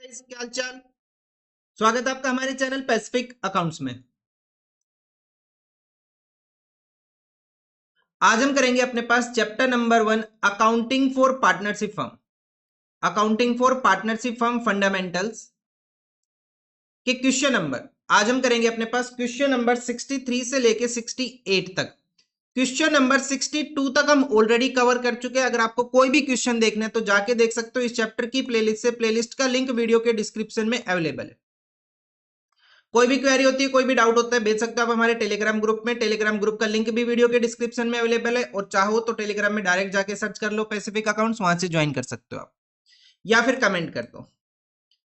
Guys, क्या हाल चाल। स्वागत है आपका हमारे चैनल पैसिफिक अकाउंट्स में। आज हम करेंगे अपने पास chapter number 1 accounting for partnership firm. Accounting for partnership firm fundamentals के क्वेश्चन नंबर आज हम करेंगे अपने पास क्वेश्चन नंबर 63 से लेके 68 तक। क्वेश्चन नंबर 62 तक हम ऑलरेडी कवर कर चुके हैं। अगर आपको कोई भी क्वेश्चन देखना है तो जाके देख सकते हो इस चैप्टर की प्लेलिस्ट से। प्लेलिस्ट का लिंक वीडियो के डिस्क्रिप्शन में अवेलेबल है। कोई भी क्वेरी होती है, कोई भी डाउट होता है, भेज सकते हो आप हमारे टेलीग्राम ग्रुप में। टेलीग्राम ग्रुप का लिंक भी वीडियो के डिस्क्रिप्शन में अवेलेबल है, और चाहो तो टेलीग्राम में डायरेक्ट जाके सर्च कर लो पैसिफिक अकाउंट्स, वहां से ज्वाइन कर सकते हो आप, या फिर कमेंट कर दो।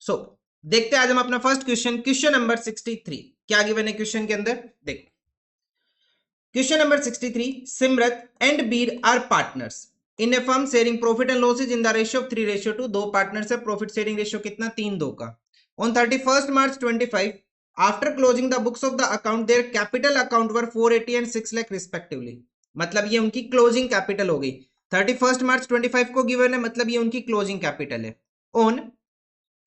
सो देखते हैं आज हम अपना फर्स्ट क्वेश्चन, क्वेश्चन नंबर 63 क्या गिवन है क्वेश्चन के अंदर। देखो question number 63, Simrat and Bir are partners in a firm sharing profit and losses in the ratio of 3:2। दो पार्टनर्स है, प्रॉफिट शेयरिंग रेशियो कितना, 3:2 का। On 31 March 25, after closing the books of the account their capital account were 480 and 6 lakh respectively। मतलब ये उनकी closing capital हो गई। 31 मार्च 25 को गिवन है, मतलब ये उनकी क्लोजिंग कैपिटल है। On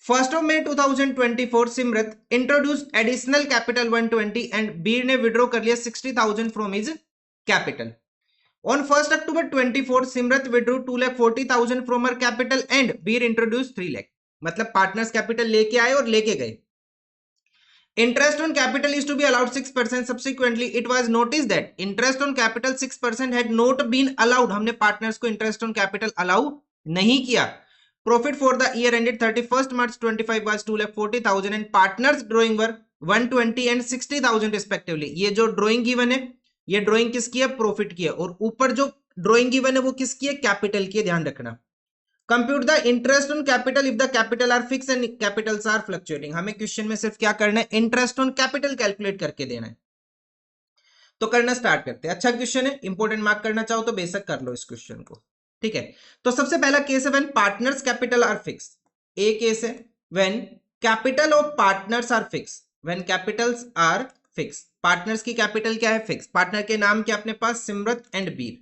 1st of May 2024 Simrat introduce additional capital 120 and Bir ने विड्रॉ कर लिया 60,000 from his capital. On 1st October 24 Simrat withdraw 2,40,000 from her capital and Bir introduce 3 lakh. मतलब पार्टनर्स कैपिटल लेके आए और लेके गए। Interest on capital is to be allowed 6%. Subsequently, it was noticed that interest on capital 6% had not been allowed. हमने partners को interest on capital allow नहीं किया। Profit for the year ended 31st March 25 was 2,40,000 and partners drawing were 120 and 60,000 respectively। ये जो drawing given है, ये drawing किसकी है, profit की है, और ऊपर जो drawing given है वो किसकी है, capital की है, ध्यान रखना। Compute the interest on capital if the capital are fix and capitals are fluctuating. हमें क्वेश्चन में सिर्फ क्या करना है, इंटरेस्ट ऑन कैपिटल कैलकुलेट करके देना है। तो करना स्टार्ट करते हैं। अच्छा क्वेश्चन है, इंपोर्टेंट मार्क करना चाहो तो बेशक कर लो इस क्वेश्चन को, ठीक है। तो सबसे पहला केस है when partners capital are fix. A case है when capital of partners are fix. When capitals are fix, partners की कैपिटल क्या है, फिक्स। पार्टनर के नाम क्या अपने पास, सिमरत एंड बीर।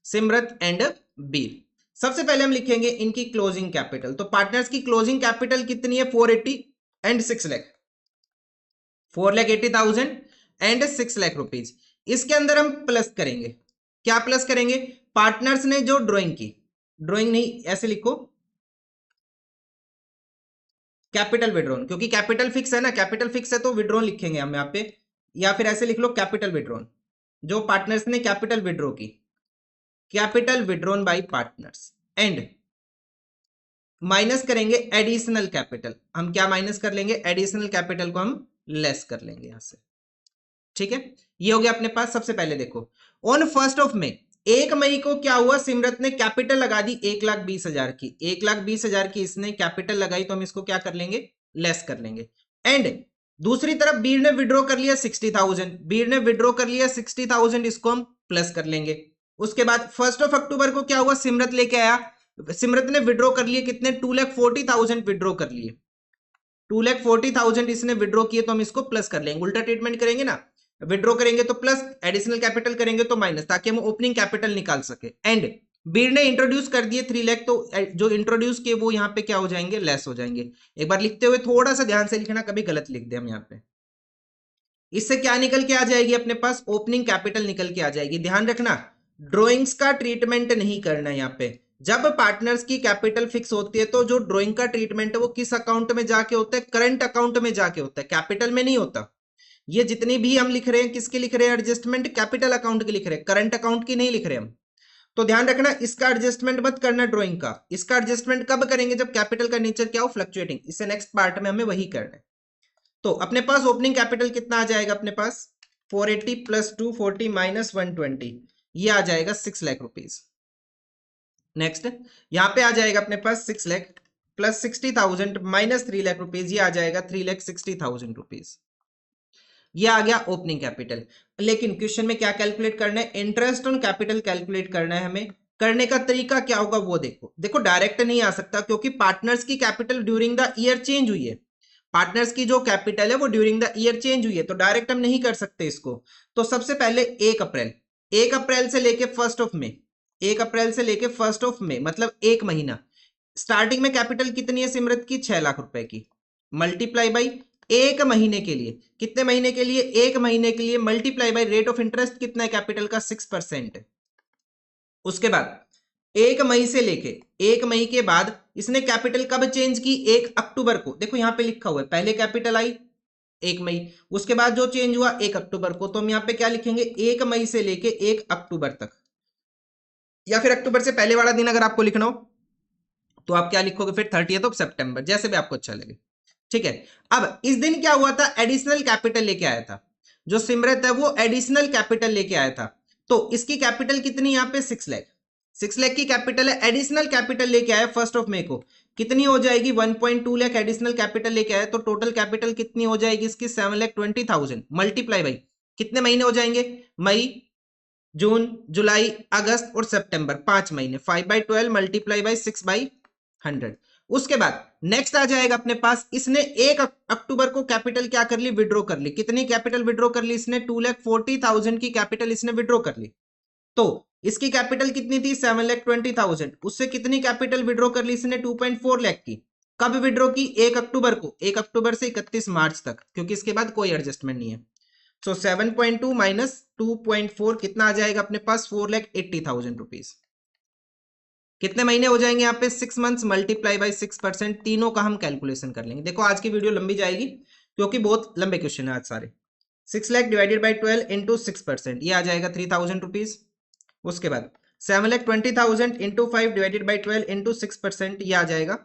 सिमरत एंड बीर। सबसे पहले हम लिखेंगे इनकी क्लोजिंग कैपिटल। तो पार्टनर्स की क्लोजिंग कैपिटल कितनी है, 480 and 6 lakh, 4,80,000 and 6 lakh rupees. इसके अंदर हम प्लस करेंगे, क्या प्लस करेंगे, पार्टनर्स ने जो ड्राइंग की, ड्राइंग नहीं ऐसे लिखो, कैपिटल विड्रॉन, क्योंकि कैपिटल फिक्स है ना, कैपिटल फिक्स है तो विड्रॉन लिखेंगे हम यहाँ पे, या फिर ऐसे लिख लो कैपिटल विड्रॉन, जो पार्टनर्स ने कैपिटल विड्रॉ की, capital withdrawn bye partners, and minus करेंगे एडिशनल कैपिटल। हम क्या माइनस कर लेंगे, एडिशनल कैपिटल को हम लेस कर लेंगे यहां से, ठीक है। ये हो गया अपने पास। सबसे पहले देखो ऑन 1st of May, 1 मई को क्या हुआ, सिमरत ने कैपिटल लगा दी 1,20,000 की, 1,20,000 की इसने कैपिटल लगाई, तो हम इसको क्या कर लेंगे, लेस कर लेंगे। एंड दूसरी तरफ बीर ने विड्रॉ कर लिया 60,000, बीर ने विड्रॉ कर लिया 60,000, इसको हम प्लस कर लेंगे। उसके बाद 1st of October को क्या हुआ, सिमरत लेके आया, सिमरत ने विड्रॉ कर लिए कितने, 2,40,000 विड्रॉ कर लिए, 2,40,000 इसने विड्रॉ किए, तो हम इसको प्लस कर लेंगे। उल्टा ट्रीटमेंट करेंगे ना, विड्रॉ करेंगे तो प्लस, एडिशनल कैपिटल करेंगे तो माइनस, ताकि हम ओपनिंग कैपिटल निकाल सके। एंड बीर ने इंट्रोड्यूस कर दिए 3 लाख, तो जो इंट्रोड्यूस किए वो यहाँ पे क्या हो जाएंगे, लेस हो जाएंगे। एक बार लिखते हुए थोड़ा सा ध्यान से लिखना, कभी गलत लिख दे हम यहाँ पे। इससे क्या निकल के आ जाएगी अपने पास, ओपनिंग कैपिटल निकल के आ जाएगी। ध्यान रखना, ड्रॉइंग्स का ट्रीटमेंट नहीं करना है यहाँ पे। जब पार्टनर्स की कैपिटल फिक्स होती है तो जो ड्रॉइंग का ट्रीटमेंट है वो किस अकाउंट में जाके होता है, करंट अकाउंट में जाके होता है, कैपिटल में नहीं होता। ये जितनी भी हम लिख रहे हैं किसके लिख रहे हैं, एडजस्टमेंट कैपिटल अकाउंट की लिख रहे हैं, करंट अकाउंट की नहीं लिख रहे हम। तो ध्यान रखना, इसका एडजस्टमेंट मत करना ड्रॉइंग का। इसका एडजस्टमेंट कब करेंगे, जब कैपिटल का नेचर क्या हो, फ्लक्चुएटिंग। इससे नेक्स्ट पार्ट में हमें वही करना है। तो अपने पास ओपनिंग कैपिटल कितना आ जाएगा अपने पास, 480 प्लस 240 माइनस 120, ये आ जाएगा 6 लाख रुपीज। नेक्स्ट यहां पे आ जाएगा अपने पास 6 lakh plus 60,000 minus 3 lakh rupees, ये आ जाएगा 3,60,000 रुपीज। ये आ गया ओपनिंग कैपिटल। लेकिन क्वेश्चन में क्या कैलकुलेट करना है, इंटरेस्ट ऑन कैपिटल कैलकुलेट करना है हमें। करने का तरीका क्या होगा वो देखो। देखो डायरेक्ट नहीं आ सकता, क्योंकि पार्टनर्स की capital during the year change हुई है। पार्टनर्स की जो कैपिटल है वो ड्यूरिंग द ईयर चेंज हुई है, तो डायरेक्ट हम नहीं कर सकते इसको। तो सबसे पहले 1 अप्रैल से लेके 1st of May, 1 अप्रैल से लेके 1st of May मतलब 1 महीना, स्टार्टिंग में कैपिटल कितनी है सिमरत की 6 लाख रुपए की, मल्टीप्लाई बाई एक महीने के लिए, कितने महीने के लिए, एक महीने के लिए, multiply by rate of interest कितना है कैपिटल का 6%। उसके बाद 1 मई से लेके 1 मई के बाद इसने कैपिटल कब चेंज की, 1 अक्टूबर को, देखो यहां पे लिखा हुआ है पहले कैपिटल आई 1 मई, उसके बाद जो चेंज हुआ 1 अक्टूबर को, तो हम यहां पे क्या लिखेंगे 1 मई से लेके 1 अक्टूबर तक, या फिर अक्टूबर से पहले वाला दिन अगर आपको लिखना हो तो आप क्या लिखोगे फिर 30 ऑफ सितंबर, जैसे भी आपको अच्छा लगे। ठीक है, अब इस दिन क्या हुआ था, एडिशनल कैपिटल लेके आया था, जो सिमरत है वो एडिशनल कैपिटल लेके आया था, तो इसकी कैपिटल कितनी यहाँ पे 6 लाख, 6 लाख की कैपिटल है, एडिशनल कैपिटल लेके आया 1 मई को, कितनी हो जाएगी 1.2 लाख एडिशनल कैपिटल लेके आया, तो टोटल कैपिटल कितनी हो जाएगी इसकी 7,20,000 मल्टीप्लाई बाई कितने महीने हो जाएंगे, मई, जून, जुलाई, अगस्त और सितंबर, 5 महीने, 5/12 मल्टीप्लाई बाई 6/100। उसके बाद नेक्स्ट आ जाएगा अपने पास, इसने 1 अक्टूबर को कैपिटल क्या कर ली, विड्रॉ कर ली, कितनी कैपिटल विड्रॉ कर ली इसने, 2,40,000 की कैपिटल इसने विड्रॉ कर ली, तो इसकी कैपिटल कितनी थी 7,20,000, उससे कितनी कैपिटल विड्रॉ कर ली इसने 2.4 लाख की, कब विड्रॉ की 1 अक्टूबर को, 1 अक्टूबर से 31 मार्च तक, क्योंकि इसके बाद कोई एडजस्टमेंट नहीं है, सो 7.2 माइनस 2.4 कितना आ जाएगा अपने पास 4,80,000 रुपीज, कितने महीने हो जाएंगे यहाँ पे 6 मंथ्स मल्टीप्लाई बाई 6%, तीनों का हम कैलकुलेशन कर लेंगे। देखो आज की वीडियो लंबी जाएगी क्योंकि बहुत लंबे क्वेश्चन है आज सारे। 6 लाख डिवाइडेड बाई 12 इंटू 6%, ये आ जाएगा 3,000 रुपीज। उसके बाद 7,20,000 इंटू 5 डिवाइडेड बाई 12 इंटू 6%, ये आ जाएगा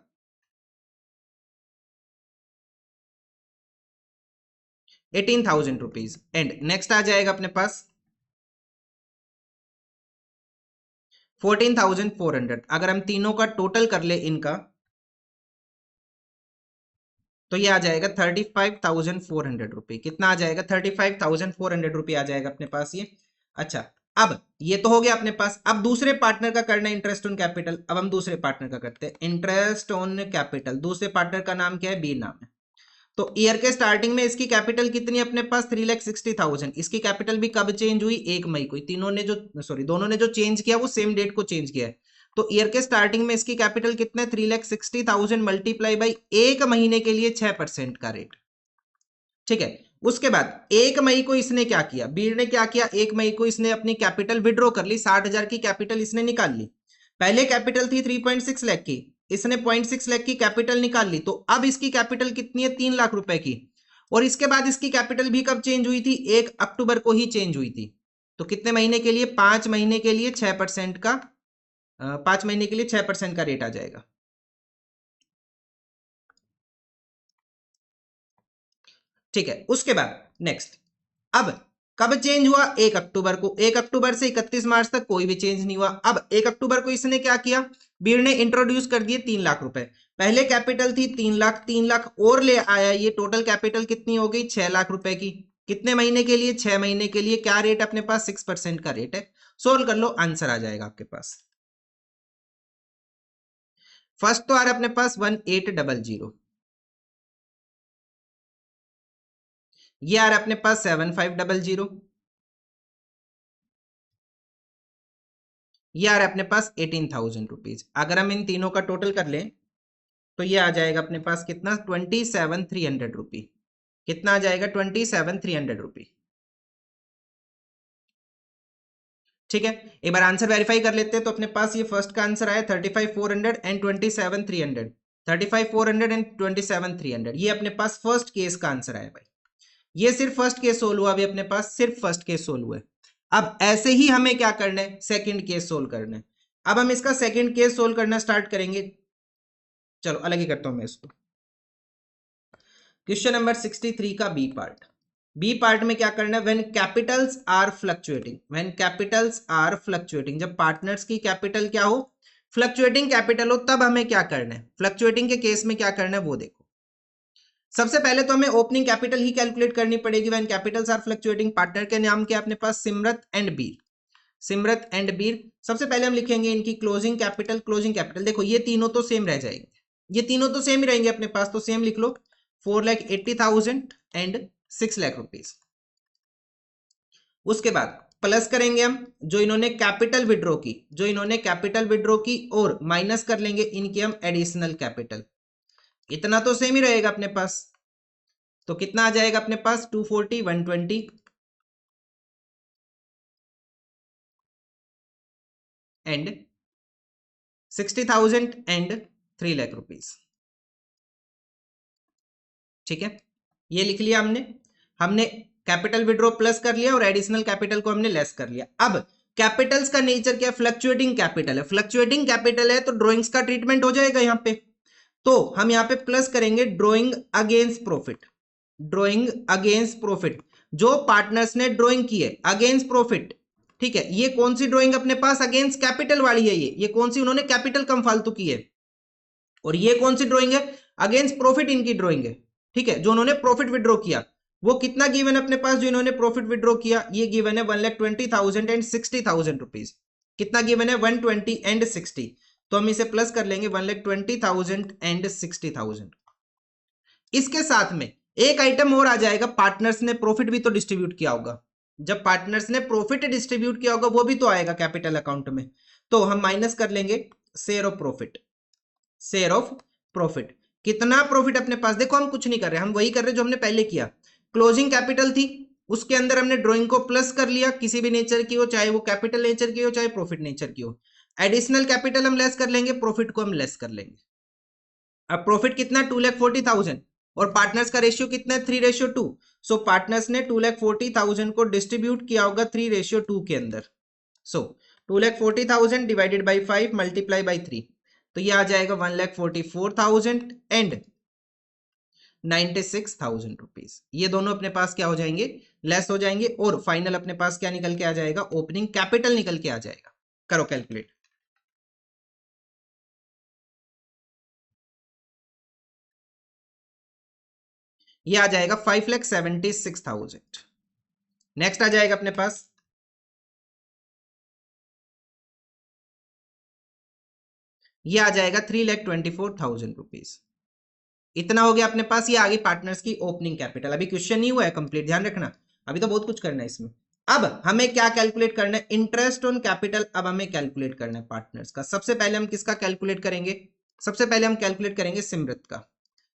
18,000 रुपीज। एंड नेक्स्ट आ जाएगा अपने पास 14,400। अगर हम तीनों का टोटल कर ले इनका, तो ये आ जाएगा 35,400 रुपये, कितना आ जाएगा 35,400 रुपये आ जाएगा अपने पास ये। अच्छा, अब ये तो हो गया अपने पास, अब दूसरे पार्टनर का करना है इंटरेस्ट ऑन कैपिटल, अब हम दूसरे पार्टनर का करते हैं इंटरेस्ट ऑन कैपिटल। दूसरे पार्टनर का नाम क्या है, बी नाम है। तो ईयर के स्टार्टिंग में इसकी कैपिटल कितनी है अपने पास 3,60,000, इसकी कैपिटल भी कब चेंज हुई 1 मई को, तीनों ने जो दोनों ने जो चेंज किया वो सेम डेट को चेंज किया है, तो ईयर के स्टार्टिंग में इसकी कैपिटल कितने 3,60,000 मल्टीप्लाई बाई एक महीने के लिए 6% का रेट। ठीक है, उसके बाद 1 मई को इसने क्या किया, बीर ने क्या किया, 1 मई को इसने अपनी कैपिटल विड्रॉ कर ली, 60,000 की कैपिटल इसने निकाल ली। पहले कैपिटल थी 3.6 लाख की, इसने 0.6 लाख की कैपिटल निकाल ली, तो अब इसकी कैपिटल कितनी है 3 लाख रुपए की, और इसके बाद इसकी कैपिटल भी कब चेंज हुई थी 1 अक्टूबर को ही चेंज हुई थी, तो कितने महीने के लिए 5 महीने के लिए 6% का 5 महीने के लिए 6% का रेट आ जाएगा। ठीक है, उसके बाद नेक्स्ट, अब कब चेंज हुआ 1 अक्टूबर को, 1 अक्टूबर से 31 मार्च तक कोई भी चेंज नहीं हुआ। अब 1 अक्टूबर को इसने क्या किया, बीर ने इंट्रोड्यूस कर दिए 3 लाख रुपए, पहले कैपिटल थी 3 लाख, 3 लाख और ले आया, ये टोटल कैपिटल कितनी हो गई 6 लाख रुपए की, कितने महीने के लिए 6 महीने के लिए, क्या रेट अपने पास 6% का रेट है। सोल्व कर लो, आंसर आ जाएगा आपके पास। फर्स्ट तो आ रहा है अपने पास 1800, ये आ रहा है अपने पास 7500, ये आ रहा है अपने पास 18,000 रुपीज। अगर हम इन तीनों का टोटल कर लें तो ये आ जाएगा अपने पास कितना 27,300 रुपी, कितना आ जाएगा 27,300 रुपी। ठीक है, एक बार आंसर वेरीफाई कर लेते हैं, तो अपने पास ये फर्स्ट का आंसर आया 35,400 एंड 27,300, 35,400 एंड 27,300, ये अपने पास फर्स्ट केस का आंसर आया भाई। ये सिर्फ फर्स्ट केस सोल्व हुआ अभी अपने पास, सिर्फ फर्स्ट केस सोल्व हुआ है। अब ऐसे ही हमें क्या करना है, सेकंड केस सोल्व करना है। अब हम इसका सेकंड केस सोल्व करना स्टार्ट करेंगे। चलो अलग ही करता हूं मैं इसको। क्वेश्चन नंबर 63 का बी पार्ट, बी पार्ट में क्या करना है, when capitals are fluctuating, when capitals are fluctuating, जब पार्टनर्स की कैपिटल क्या हो, फ्लक्चुएटिंग कैपिटल हो, तब हमें क्या करना है, फ्लक्चुएटिंग के केस में क्या करना है वो देखो। सबसे पहले तो हमें ओपनिंग कैपिटल ही कैलकुलेट करनी पड़ेगी। When capitals are fluctuating, partner के नाम क्या अपने पास सिमरत एंड बीर, सिमरत एंड बीर। सबसे पहले हम लिखेंगे इनकी क्लोजिंग कैपिटल, क्लोजिंग कैपिटल देखो ये तीनों तो सेम रह जाएंगे, ये तीनों तो सेम ही रहेंगे अपने पास, तो सेम लिख लो 4,80,000 एंड 6 लाख रुपीज। उसके बाद प्लस करेंगे हम जो इन्होंने कैपिटल विड्रॉ की, और माइनस कर लेंगे इनके हम एडिशनल कैपिटल। इतना तो सेम ही रहेगा अपने पास, तो कितना आ जाएगा अपने पास 240, 120 एंड 60,000 एंड 3 लाख रुपीस। ठीक है, ये लिख लिया हमने कैपिटल विड्रॉ प्लस कर लिया और एडिशनल कैपिटल को हमने लेस कर लिया। अब कैपिटल्स का नेचर क्या है? फ्लक्चुएटिंग कैपिटल है। फ्लक्चुएटिंग कैपिटल है तो ड्रॉइंग्स का ट्रीटमेंट हो जाएगा यहाँ पे, तो हम यहाँ पे प्लस करेंगे drawing against profit. Drawing against profit, जो पार्टनर्स ने ड्रॉइंग की है अगेंस्ट प्रॉफिट। ठीक है, ये कौन सी ड्रॉइंग अपने पास अगेंस्ट कैपिटल वाली है? ये कौन सी? उन्होंने कैपिटल कम फालतू की है। और ये कौन सी ड्रॉइंग है? अगेंस्ट प्रॉफिट इनकी ड्रॉइंग है। ठीक है, जो उन्होंने प्रॉफिट विड्रॉ किया, वो कितना गिवन है अपने पास? जो इन्होंने प्रॉफिट विड्रॉ किया ये गिवन है 1,20,000 एंड 60,000 रुपीज। कितना गिवन है? 120 एंड 60, तो हम इसे प्लस कर लेंगे 1,20,000 एंड 60,000। इसके साथ में एक आइटम और आ जाएगा, पार्टनर्स ने प्रॉफिट भी तो डिस्ट्रीब्यूट किया होगा। जब पार्टनर्स ने प्रॉफिट डिस्ट्रीब्यूट किया होगा वो भी तो आएगा कैपिटल अकाउंट में, तो हम माइनस कर लेंगे share of profit. Share of profit, कितना प्रॉफिट अपने पास? देखो हम कुछ नहीं कर रहे, हम वही कर रहे जो हमने पहले किया। क्लोजिंग कैपिटल थी, उसके अंदर हमने ड्राइंग को प्लस कर लिया, किसी भी नेचर की हो, चाहे वो कैपिटल नेचर की हो चाहे प्रॉफिट नेचर की हो। एडिशनल कैपिटल हम लेस कर लेंगे, प्रॉफिट को हम लेस कर लेंगे। अब प्रॉफिट कितना? 2,40,000 और पार्टनर्स का रेशियो कितना है? 3:2। सो पार्टनर्स ने 2,40,000 को डिस्ट्रीब्यूट किया होगा 3:2 के अंदर। सो 2,40,000 डिवाइडेड बाई 5 मल्टीप्लाई बाई 3, तो ये आ जाएगा 1,44,000 एंड 96,000 रुपीज। ये दोनों अपने पास क्या हो जाएंगे? लेस हो जाएंगे, और फाइनल अपने पास क्या निकल के आ जाएगा? ओपनिंग कैपिटल निकल के आ जाएगा। करो कैलकुलेट। ये आ जाएगा 5,76,000। नेक्स्ट आ जाएगा अपने पास, ये आ जाएगा 3,24,000 रुपीज। इतना हो गया अपने पास। ये आगे पार्टनर्स की ओपनिंग कैपिटल। अभी क्वेश्चन नहीं हुआ है कंप्लीट, ध्यान रखना, अभी तो बहुत कुछ करना है इसमें। अब हमें क्या कैलकुलेट करना है? Interest on capital. अब हमें कैलकुलेट करना है पार्टनर्स का। सबसे पहले हम किसका कैलकुलेट करेंगे? सबसे पहले हम कैलकुलेट करेंगे सिमरत का।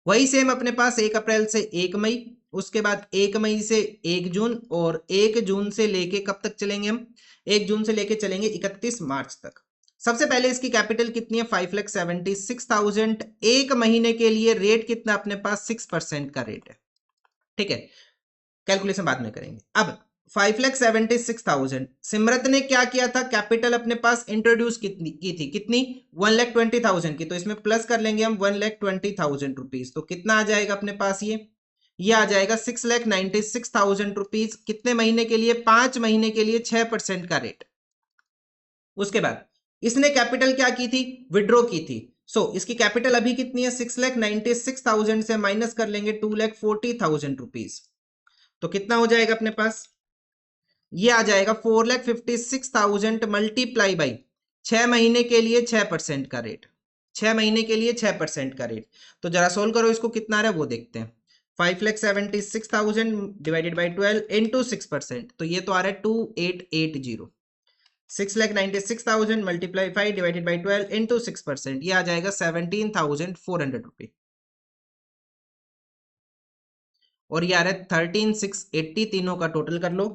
वही सेम अपने पास 1 अप्रैल से 1 मई, उसके बाद 1 मई से 1 जून, और 1 जून से लेके कब तक चलेंगे हम? 1 जून से लेके चलेंगे 31 मार्च तक। सबसे पहले इसकी कैपिटल कितनी है? 5,76,000। एक महीने के लिए रेट कितना अपने पास? 6% का रेट है। ठीक है, कैलकुलेशन बाद में करेंगे। अब 5,76,000 सिमरत ने क्या किया था? कैपिटल अपने पास इंट्रोड्यूस कितनी की थी? कितनी? 1,20,000 की, तो इसमें प्लस कर लेंगे हम 1,20,000 रुपीज। तो कितना आ जाएगा अपने पास? ये आ जाएगा 6,96,000 रुपीज। कितने महीने के लिए? 5 महीने के लिए 6% का रेट। उसके बाद इसने कैपिटल क्या की थी? विड्रॉ की थी। इसकी कैपिटल अभी कितनी है? 6,96,000 से माइनस कर लेंगे 2,40,000 रुपीज, तो कितना हो जाएगा अपने पास? ये आ जाएगा 4,56,000 मल्टीप्लाई बाई 6 महीने के लिए 6% का रेट। 6 महीने के लिए 6% का रेट। तो जरा सोल्व करो इसको, कितना आ रहा है वो देखते हैं। 5,76,000 डिवाइडेड बाई 12 इंटू 6%, तो ये तो आ रहा है 2,880। 6,96,000 मल्टीप्लाई 5 डिवाइडेड बाई 12 इंटू 6%, ये आ जाएगा 17,400 रुपये। और ये आ रहा है 13,680। तीनों का टोटल कर लो,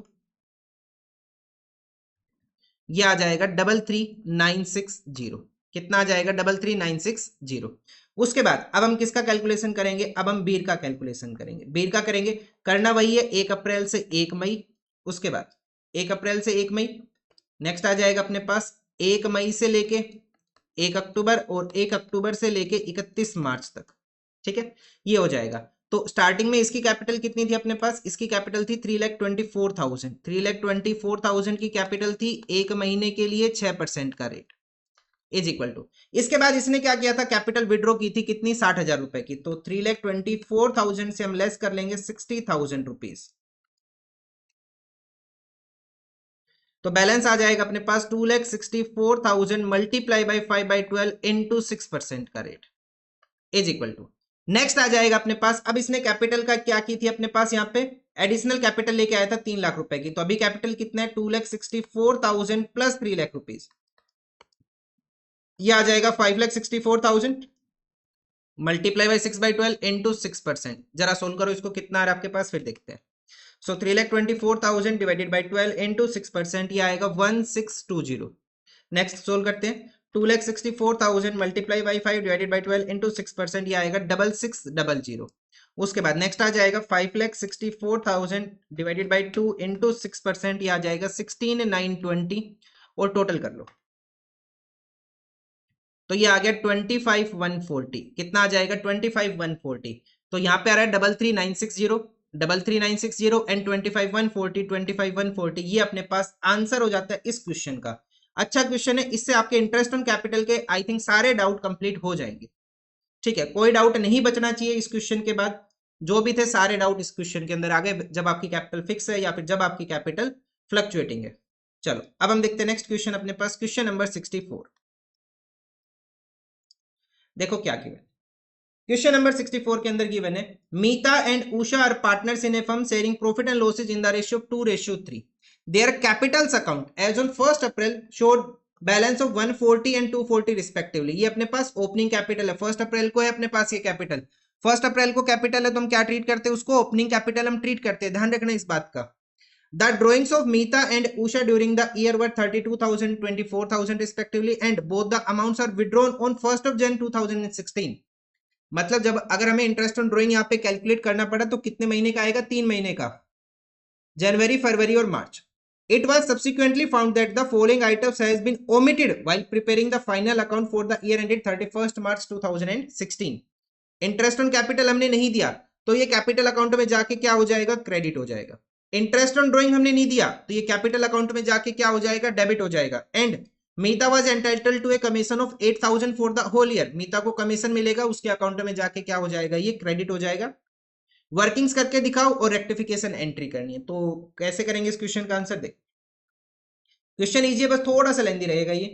ये आ जाएगा 33,960। कितना आ जाएगा? 33,960। उसके बाद अब हम किसका कैलकुलेशन करेंगे? अब हम बीर का कैलकुलेशन करेंगे। बीर का करेंगे, करना वही है 1 अप्रैल से 1 मई, उसके बाद 1 अप्रैल से 1 मई, नेक्स्ट आ जाएगा अपने पास 1 मई से लेके 1 अक्टूबर, और 1 अक्टूबर से लेके 31 मार्च तक। ठीक है, ये हो जाएगा। तो स्टार्टिंग में इसकी कैपिटल कितनी थी अपने पास? इसकी कैपिटल थी 3,24,000। 3,24,000 की कैपिटल थी, एक महीने के लिए 6% का रेट इज इक्वल टू। इसके बाद इसने क्या किया था? कैपिटल विड्रॉ की थी कितनी? 60,000 रुपए की। तो 3,24,000 से हम लेस कर लेंगे 60,000 रुपीज, तो बैलेंस आ जाएगा अपने पास 2,64,000 मल्टीप्लाई बाई 5/12 इंटू 6% का rate is equal to. Next आ जाएगा अपने पास, अब इसने कैपिटल का क्या की थी अपने पास यहाँ पे? एडिशनल कैपिटल लेके आया था 3 लाख रुपए की, तो अभी कैपिटल कितना है 2,64,000 प्लस 3 लाख रुपीज, ये आ जाएगा 5,64,000 मल्टीप्लाई बाई 6/12 इंटू 6%। जरा सोल्व करो इसको, कितना आ रहा है आपके पास, फिर देखते हैं। सो 3,24,000 डिवाइडेड बाई 12 इंटू 6%, ये आएगा 1620। नेक्स्ट सोल्व करते हैं, 2,64,000 multiply by 5 divided by 12 into 6%, ये आएगा 6600। उसके बाद नेक्स्ट आ जाएगा 5,64,000 डिवाइडेड बाई 2 इंटू 6%, ये आ जाएगा 16,920, और टोटल कर लो तो ये आ गया 25,140। कितना आ जाएगा 25,140, तो यहाँ पे आ रहा है 33,960, 33,960 एंड 25,140, 25,140, ये अपने पास आंसर हो जाता है इस क्वेश्चन का। अच्छा क्वेश्चन है, इससे आपके इंटरेस्ट ऑन कैपिटल के आई थिंक सारे डाउट कंप्लीट हो जाएंगे। ठीक है, कोई डाउट नहीं बचना चाहिए इस क्वेश्चन के बाद, जो भी थे सारे डाउट इस क्वेश्चन के अंदर आ गए, जब आपकी कैपिटल फिक्स है या फिर जब आपकी कैपिटल फ्लक्चुएटिंग है। चलो अब हम देखते हैं नेक्स्ट क्वेश्चन अपने पास, क्वेश्चन नंबर 64। देखो क्या गिवन, क्वेश्चन नंबर 64 के अंदर गिवन है, Meeta and Usha are partners in a firm sharing profit and losses in the ratio 2:3। Their capitals account as on 1 April showed balance of 140 and 240 respectively. ये अपने पास opening capital है, 1 अप्रैल को है अपने पास ये कैपिटल, 1 अप्रैल को कैपिटल है तो हम क्या ट्रीट करते हैं उसको, ओपनिंग कैपिटल हम ट्रीट करते हैं, ध्यान रखना इस बात का। The drawings of Meeta and Usha during the year were 32,000, 24,000 respectively, and both the amounts are withdrawn on 1st of Jan 2016। मतलब जब अगर हमें इंटरेस्ट ऑन ड्राइंग यहाँ पे कैलकुलेट करना पड़ा तो कितने महीने का आएगा, 3 महीने का, जनवरी, फरवरी और मार्च। It was subsequently found that the following items has been omitted while preparing the final account for the year ended 31st March 2016। Interest on capital हमने नहीं दिया तो ये कैपिटल अकाउंट में जाके क्या हो जाएगा, क्रेडिट हो जाएगा। इंटरेस्ट ऑन ड्राइंग हमने नहीं दिया तो ये कैपिटल अकाउंट में जाके क्या हो जाएगा, डेबिट हो जाएगा। And Meeta was entitled to a commission of 8,000 for the whole year, Meeta को कमीशन मिलेगा, उसके अकाउंट में जाके क्या हो जाएगा, ये क्रेडिट हो जाएगा। वर्किंग्स करके दिखाओ और रेक्टिफिकेशन एंट्री करनी है, तो कैसे करेंगे इस क्वेश्चन का आंसर देख। क्वेश्चन इजी है, बस थोड़ा सा लेंदी रहेगा ये।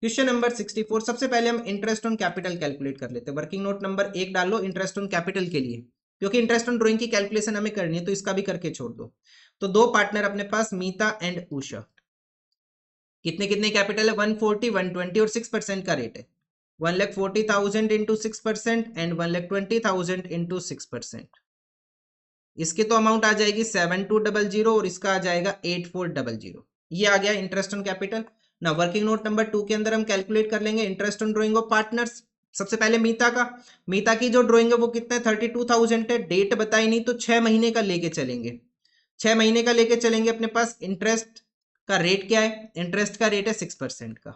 क्वेश्चन नंबर 64, सबसे पहले हम इंटरेस्ट ऑन कैपिटल कैलकुलेट कर लेते हैं। वर्किंग नोट नंबर 1 डाल लो इंटरेस्ट ऑन कैपिटल के लिए, क्योंकि इंटरेस्ट ऑन ड्राइंग की कैलकुलेशन हमें करनी है तो इसका भी करके छोड़ दो। तो दो पार्टनर अपने पास मीता एंड उषा, कितने कितने कैपिटल है, 140, 120 और 6% का रेट है, 1,40,000 इंटू 6% एंड 1,20,000 इंटू 6%। इसके तो अमाउंट आ जाएगी 7,200 और इसका आ जाएगा 8,400। ये आ गया इंटरेस्ट ऑन कैपिटल ना। वर्किंग नोट नंबर 2 के अंदर हम कैलकुलेट कर लेंगे interest on drying of partners. सबसे पहले मीता का, मीता की जो ड्राइंग है वो कितना है, 32,000 है, डेट बताई नहीं तो 6 महीने का लेके चलेंगे, 6 महीने का लेके चलेंगे। अपने पास इंटरेस्ट का रेट क्या है, इंटरेस्ट का रेट है 6% का।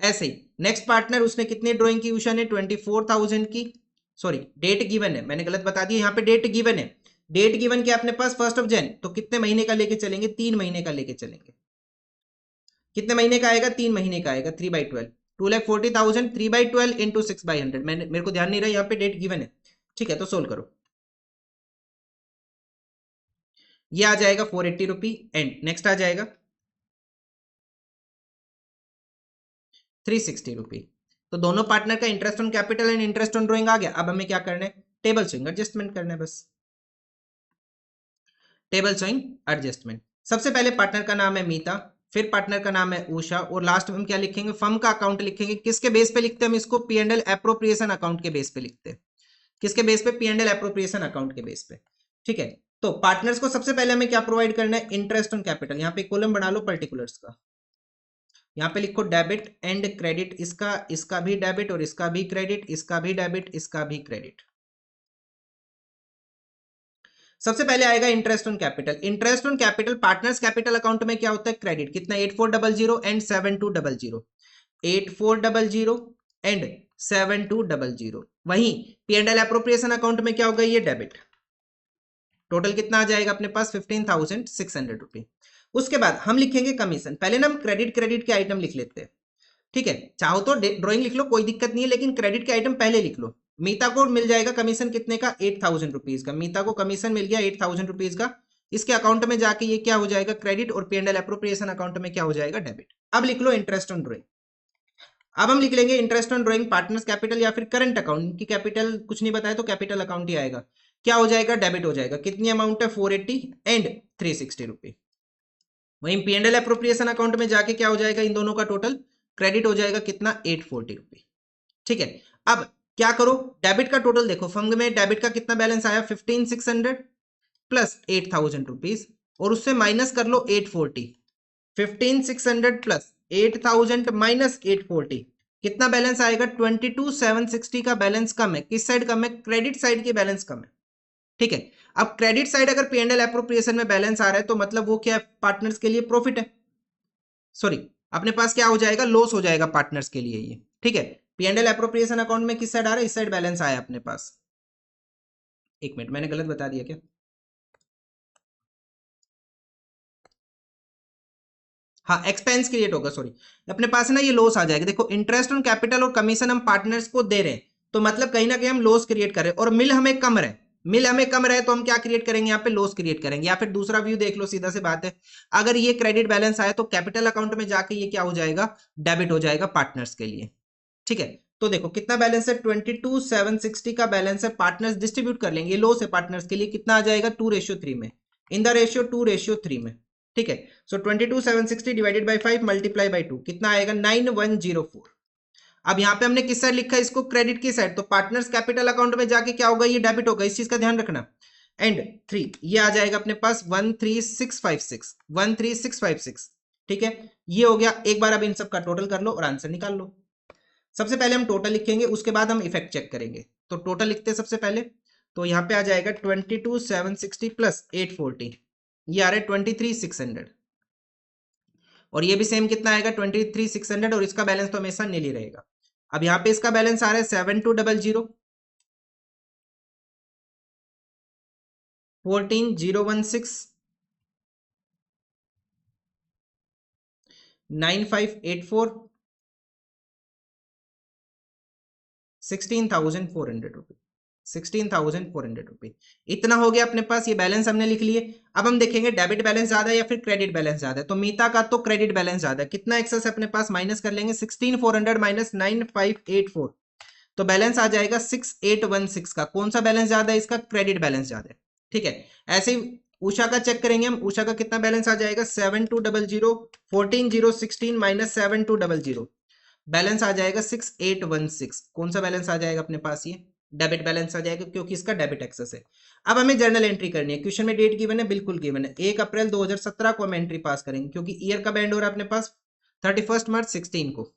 ऐसे ही नेक्स्ट पार्टनर, उसने कितनी ड्राइंग की, उषा ने 24,000 की, सॉरी डेट गिवन है, मैंने गलत बता दिया, यहाँ पे डेट गिवन है, डेट गिवन क्या अपने पास 1 जन, तो कितने महीने का लेके चलेंगे, 3 महीने का लेके चलेंगे। कितने महीने का आएगा, 3 महीने का आएगा, 3/12, 2,40,000 3/12 इंटू 6/100। मेरे को ध्यान नहीं रहा, यहाँ पे डेट गिवन है, ठीक है, तो सोल्व करो। ये आ जाएगा 480 रुपी एंड नेक्स्ट आ जाएगा 360 रुपी। तो दोनों पार्टनर का interest on capital and interest on drawing आ गया। अब हमें क्या करना है, टेबल स्विंग एडजस्टमेंट करना है, बस टेबल स्विंग एडजस्टमेंट। सबसे पहले पार्टनर का नाम है मीता, फिर पार्टनर का नाम है उषा और लास्ट में हम क्या लिखेंगे, फर्म का अकाउंट लिखेंगे। किसके बेस पे लिखते हैं हम इसको, P&L एप्रोप्रिएशन अकाउंट के बेस पे लिखते हैं। किसके बेस पे, P&L एप्रोप्रिएशन अकाउंट के बेस पे, ठीक है। तो पार्टनर्स को सबसे पहले हमें क्या प्रोवाइड करना है, इंटरेस्ट ऑन कैपिटल। यहाँ पे कॉलम बना लो पर्टिकुलर्स का, यहाँ पे लिखो डेबिट एंड क्रेडिट, इसका भी डेबिट और इसका भी क्रेडिट, इसका भी डेबिट, इसका भी क्रेडिट। सबसे पहले आएगा interest on capital. Interest on capital partners capital account में क्या होता है, क्रेडिट। कितना, 8,400 एंड 7,200, 8,400 एंड 7,200। वहीं P&L एप्रोप्रिएशन अकाउंट में क्या होगा, ये डेबिट। टोटल कितना आ जाएगा अपने पास, 15,600 रुपए। उसके बाद हम लिखेंगे कमीशन। पहले ना हम क्रेडिट के आइटम लिख लेते हैं, ठीक है। चाहो तो ड्राइंग लिख लो, कोई दिक्कत नहीं है, लेकिन क्रेडिट के आइटम पहले लिख लो। मीता को मिल जाएगा कमीशन कितने का, 8,000 रुपीज का। मीता को कमीशन मिल गया 8,000 रुपीज का, इसके अकाउंट में जाके ये क्या हो जाएगा, क्रेडिट, और P&L एप्रोप्रिएशन अकाउंट में क्या हो जाएगा, डेबिट। अब लिख लो इंटरेस्ट ऑन ड्राइंग। अब हम लिख लेंगे interest on drawing partners capital या फिर करंट अकाउंट की कैपिटल कुछ नहीं बताया तो कैपिटल अकाउंट ही आएगा। क्या हो जाएगा, डेबिट हो जाएगा। कितनी अमाउंट है, 480 एंड 360 रुपये। वहीं P&L एप्रोप्रिएशन अकाउंट में जाके क्या हो जाएगा, इन दोनों का टोटल क्रेडिट हो जाएगा कितना, 840 रुपये। ठीक है, अब क्या करो, डेबिट का टोटल देखो, फर्म में डेबिट का कितना बैलेंस आया, 15600 प्लस 8000 रुपीज, और उससे माइनस कर लो 840। 15600 प्लस 8000 माइनस 840, कितना बैलेंस आएगा, 22760 का बैलेंस कम है। किस साइड कम है, क्रेडिट साइड की बैलेंस कम है। ठीक है, अब क्रेडिट साइड अगर P&L एप्रोप्रिएशन में बैलेंस आ रहा है तो मतलब वो क्या है, पार्टनर्स के लिए प्रॉफिट है, सॉरी अपने पास क्या हो जाएगा, लॉस हो जाएगा पार्टनर्स के लिए ये। ठीक है, P&L एप्रोप्रिएशन अकाउंट में किस साइड आ रहा है, इस साइड बैलेंस आया अपने पास। एक मिनट, मैंने गलत बता दिया क्या, हाँ एक्सपेंस क्रिएट होगा, सॉरी अपने पास ना ये लॉस आ जाएगा। देखो इंटरेस्ट ऑन कैपिटल और कमीशन हम पार्टनर्स को दे रहे हैं, तो मतलब कहीं ना कहीं हम लॉस क्रिएट कर रहे हैं, और मिल हमें कम रहे, मिल हमें कम रहे तो हम क्या क्रिएट करेंगे, यहाँ पे लॉस क्रिएट करेंगे। या फिर दूसरा व्यू देख लो, सीधा सी बात है, अगर ये क्रेडिट बैलेंस आया तो कैपिटल अकाउंट में जाके ये क्या हो जाएगा, डेबिट हो जाएगा पार्टनर्स के लिए। ठीक है, तो देखो कितना बैलेंस है, 22760 का बैलेंस है, पार्टनर्स डिस्ट्रीब्यूट कर लेंगे, लॉस है पार्टनर्स के लिए, कितना आ जाएगा, 2:3 में, इन द रेशियो 2:3 में। ठीक है, सो 22760 डिवाइडेड बाई 5 मल्टीप्लाई बाई 2 कितना आएगा, 9104। अब यहाँ पे हमने किस साइड लिखा है इसको, क्रेडिट की साइड, तो पार्टनर्स कैपिटल अकाउंट में जाके क्या होगा, ये डेबिट होगा, इस चीज का ध्यान रखना। एंड 3 ये आ जाएगा अपने पास 13656, 13656। ठीक है, ये हो गया। एक बार अब इन सब का टोटल कर लो और आंसर निकाल लो। सबसे पहले हम टोटल लिखेंगे, उसके बाद हम इफेक्ट चेक करेंगे। तो टोटल लिखते हैं सबसे पहले, तो यहाँ पे आ जाएगा 22760 प्लस 840, ये आ रहा है 23600, और ये भी सेम कितना आएगा, 23600, और इसका बैलेंस तो हमेशा नील ही रहेगा। अब यहाँ पे इसका बैलेंस आ रहा है 7200, 14016, 9584, 16400 रुपये, 16400 रुपये, इतना हो गया अपने पास। ये बैलेंस हमने लिख लिए। अब हम देखेंगे डेबिट बैलेंस ज्यादा है या फिर क्रेडिट बैलेंस ज्यादा है। तो मीता का तो क्रेडिट बैलेंस ज्यादा है, कितना एक्सेस है अपने पास, माइनस कर लेंगे, 16400 माइनस 9584, तो बैलेंस आ जाएगा 6816 का। कौन सा बैलेंस ज्यादा है, इसका क्रेडिट बैलेंस ज्यादा है। ठीक है, ऐसे ही उषा का चेक करेंगे हम, उषा का कितना बैलेंस आ जाएगा, 7200, 14016 माइनस 7200, बैलेंस आ जाएगा 6816। कौन सा बैलेंस आ जाएगा अपने पास, ये डेबिट बैलेंस आ जाएगा, क्योंकि इसका डेबिट एक्सेस है। अब हमें जर्नल एंट्री करनी है, क्वेश्चन में डेट गिवन है, बिल्कुल गिवन है, 1 अप्रैल 2017 को हम एंट्री पास करेंगे, क्योंकि ईयर का बैंड हो रहा है अपने पास 31 मार्च 16 को।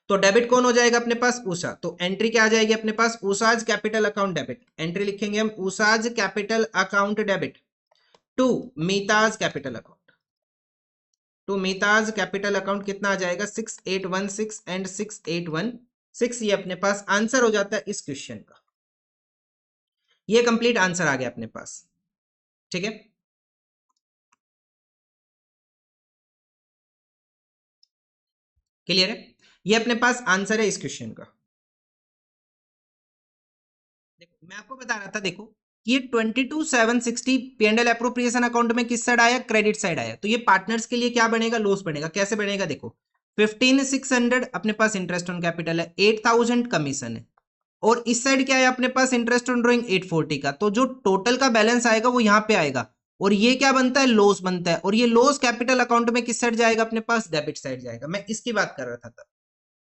तो डेबिट कौन हो जाएगा अपने पास, उषा। तो एंट्री क्या आ जाएगी अपने पास, Usha's capital account debit. Entry लिखेंगे हम, Usha's capital account debit to Meeta's capital account, to Meeta's capital account कितना आ जाएगा, 6816 एंड 6816। ये अपने पास आंसर हो जाता है इस क्वेश्चन का। ये कंप्लीट आंसर आ गया अपने पास। ठीक है, क्लियर है, ये अपने पास आंसर है इस क्वेश्चन का। देखो मैं आपको बता रहा था, देखो ये 22760 P&L एप्रोप्रिएशन अकाउंट में किस साइड आया, क्रेडिट साइड आया, तो ये पार्टनर्स के लिए क्या बनेगा, लॉस बनेगा। कैसे बनेगा, देखो 15600 अपने पास इंटरेस्ट ऑन कैपिटल है, 8000 कमीशन है, और इस साइड क्या है अपने पास, इंटरेस्ट ऑन ड्रॉइंग 840 का। तो जो टोटल का बैलेंस आएगा वो यहाँ पे आएगा, और ये क्या बनता है, लॉस बनता है, और ये लॉस कैपिटल अकाउंट में किस साइड जाएगा अपने पास, डेबिट साइड जाएगा। मैं इसकी बात कर रहा था तब।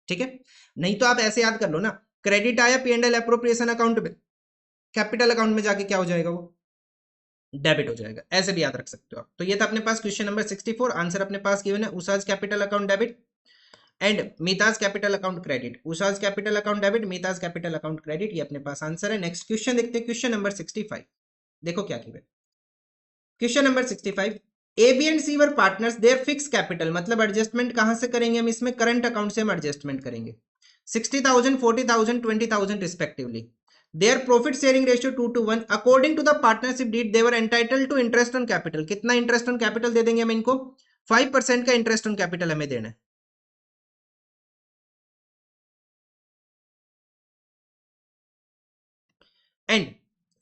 ठीक है, नहीं तो आप ऐसे याद कर लो ना, क्रेडिट आया P&L एप्रोप्रिएशन अकाउंट में, कैपिटल अकाउंट में जाके क्या हो जाएगा, वो डेबिट हो जाएगा। ऐसे भी याद रख सकते हो आप। तो ये था अपने पास क्वेश्चन नंबर 64। आंसर अपने पास गिवन है, Usha's capital account debit and Meeta's capital account credit. Usha's capital account debit, Meeta's capital account credit, ये अपने पास आंसर है। नेक्स्ट क्वेश्चन देखते हैं, क्वेश्चन नंबर 65। देखो क्या given, question number 65, A B and C were partners, their fix capital, मतलब एडजस्टमेंट कहां से करेंगे हम इसमें, करंट अकाउंट से हम एडजस्टमेंट करेंगे, 60,000, 40,000, 20,000 respectively. Their profit sharing ratio 2:1, according to the partnership deed they were entitled to interest on capital. कितना इंटरेस्ट ऑन कैपिटल दे देंगे हम इनको, 5% का इंटरेस्ट ऑन कैपिटल हमें देना है। एंड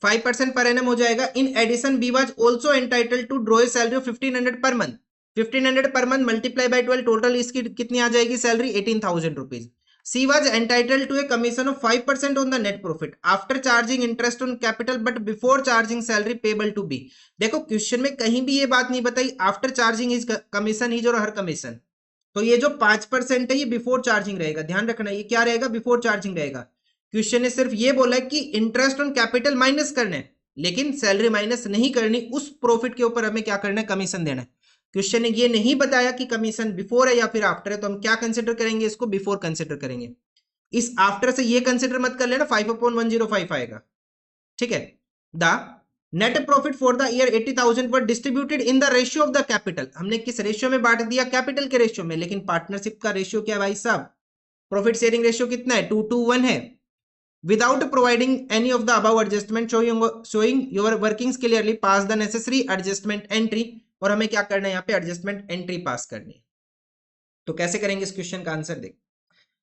5% पर एनम हो जाएगा। In addition B was also entitled to draw a salary of 1500 per month, 1500 per month multiply by 12, total इसकी कितनी आ जाएगी salary, 18,000 rupees. C was entitled to a commission of 5% on the net profit after charging interest on capital but before charging salary payable to B. देखो question में कहीं भी ये बात नहीं बताई after charging is commission is और हर कमीशन, तो ये जो 5% है ये बिफोर चार्जिंग रहेगा, ध्यान रखना ये क्या रहेगा, बिफोर चार्जिंग रहेगा। क्वेश्चन ने सिर्फ ये बोला कि इंटरेस्ट ऑन कैपिटल माइनस करना है, लेकिन सैलरी माइनस नहीं करनी, उस प्रॉफिट के ऊपर हमें क्या करना है, कमीशन देना है। क्वेश्चन ने ये नहीं बताया कि कमीशन बिफोर है या फिर आफ्टर है, तो हम क्या कंसिडर करेंगे, इसको बिफोर कंसिडर करेंगे। इस आफ्टर से ये कंसिडर मत कर लेना, 5/105 आएगा, ठीक है। The net profit for the year 80,000 were distributed in the ratio of the capital, हमने किस रेशियो में बांट दिया, कैपिटल के रेशियो में, लेकिन पार्टनरशिप का रेशियो क्या है भाई साहब, प्रॉफिट शेयरिंग रेशियो कितना है, 2:1 है। Without providing any of the above adjustment showing your workings clearly pass the necessary adjustment entry, और हमें क्या करना है यहाँ पे, एडजस्टमेंट एंट्री पास करनी है। तो कैसे करेंगे इस क्वेश्चन का आंसर देख,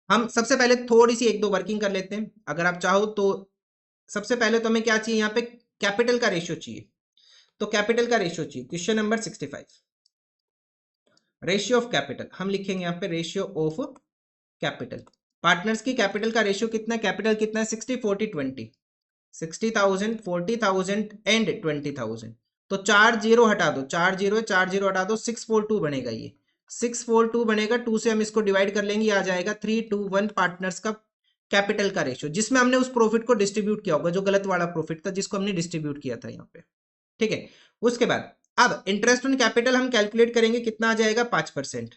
हम सबसे पहले थोड़ी सी एक दो वर्किंग कर लेते हैं, अगर आप चाहो तो। सबसे पहले तो हमें क्या चाहिए, यहाँ पे कैपिटल का रेशियो चाहिए, तो कैपिटल का रेशियो चाहिए। Question number 65, ratio of capital हम लिखेंगे यहाँ पे, रेशियो ऑफ कैपिटल। पार्टनर्स की कैपिटल का रेशियो कितना है, कैपिटल कितना है, 60/40/20, 60,000, 40,000 एंड 20,000। तो 4 जीरो हटा दो, 4 जीरो 4 जीरो हटा दो, 642 बनेगा, ये 642 बनेगा। 2 से हम इसको डिवाइड कर लेंगे, आ जाएगा 3:1 पार्टनर्स का कैपिटल का रेशियो, जिसमें हमने उस प्रॉफिट को डिस्ट्रीब्यूट किया होगा, जो गलत वाला प्रॉफिट था जिसको हमने डिस्ट्रीब्यूट किया था यहाँ पे, ठीक है। उसके बाद अब इंटरेस्ट ऑन कैपिटल हम कैलकुलेट करेंगे, कितना आ जाएगा, 5%।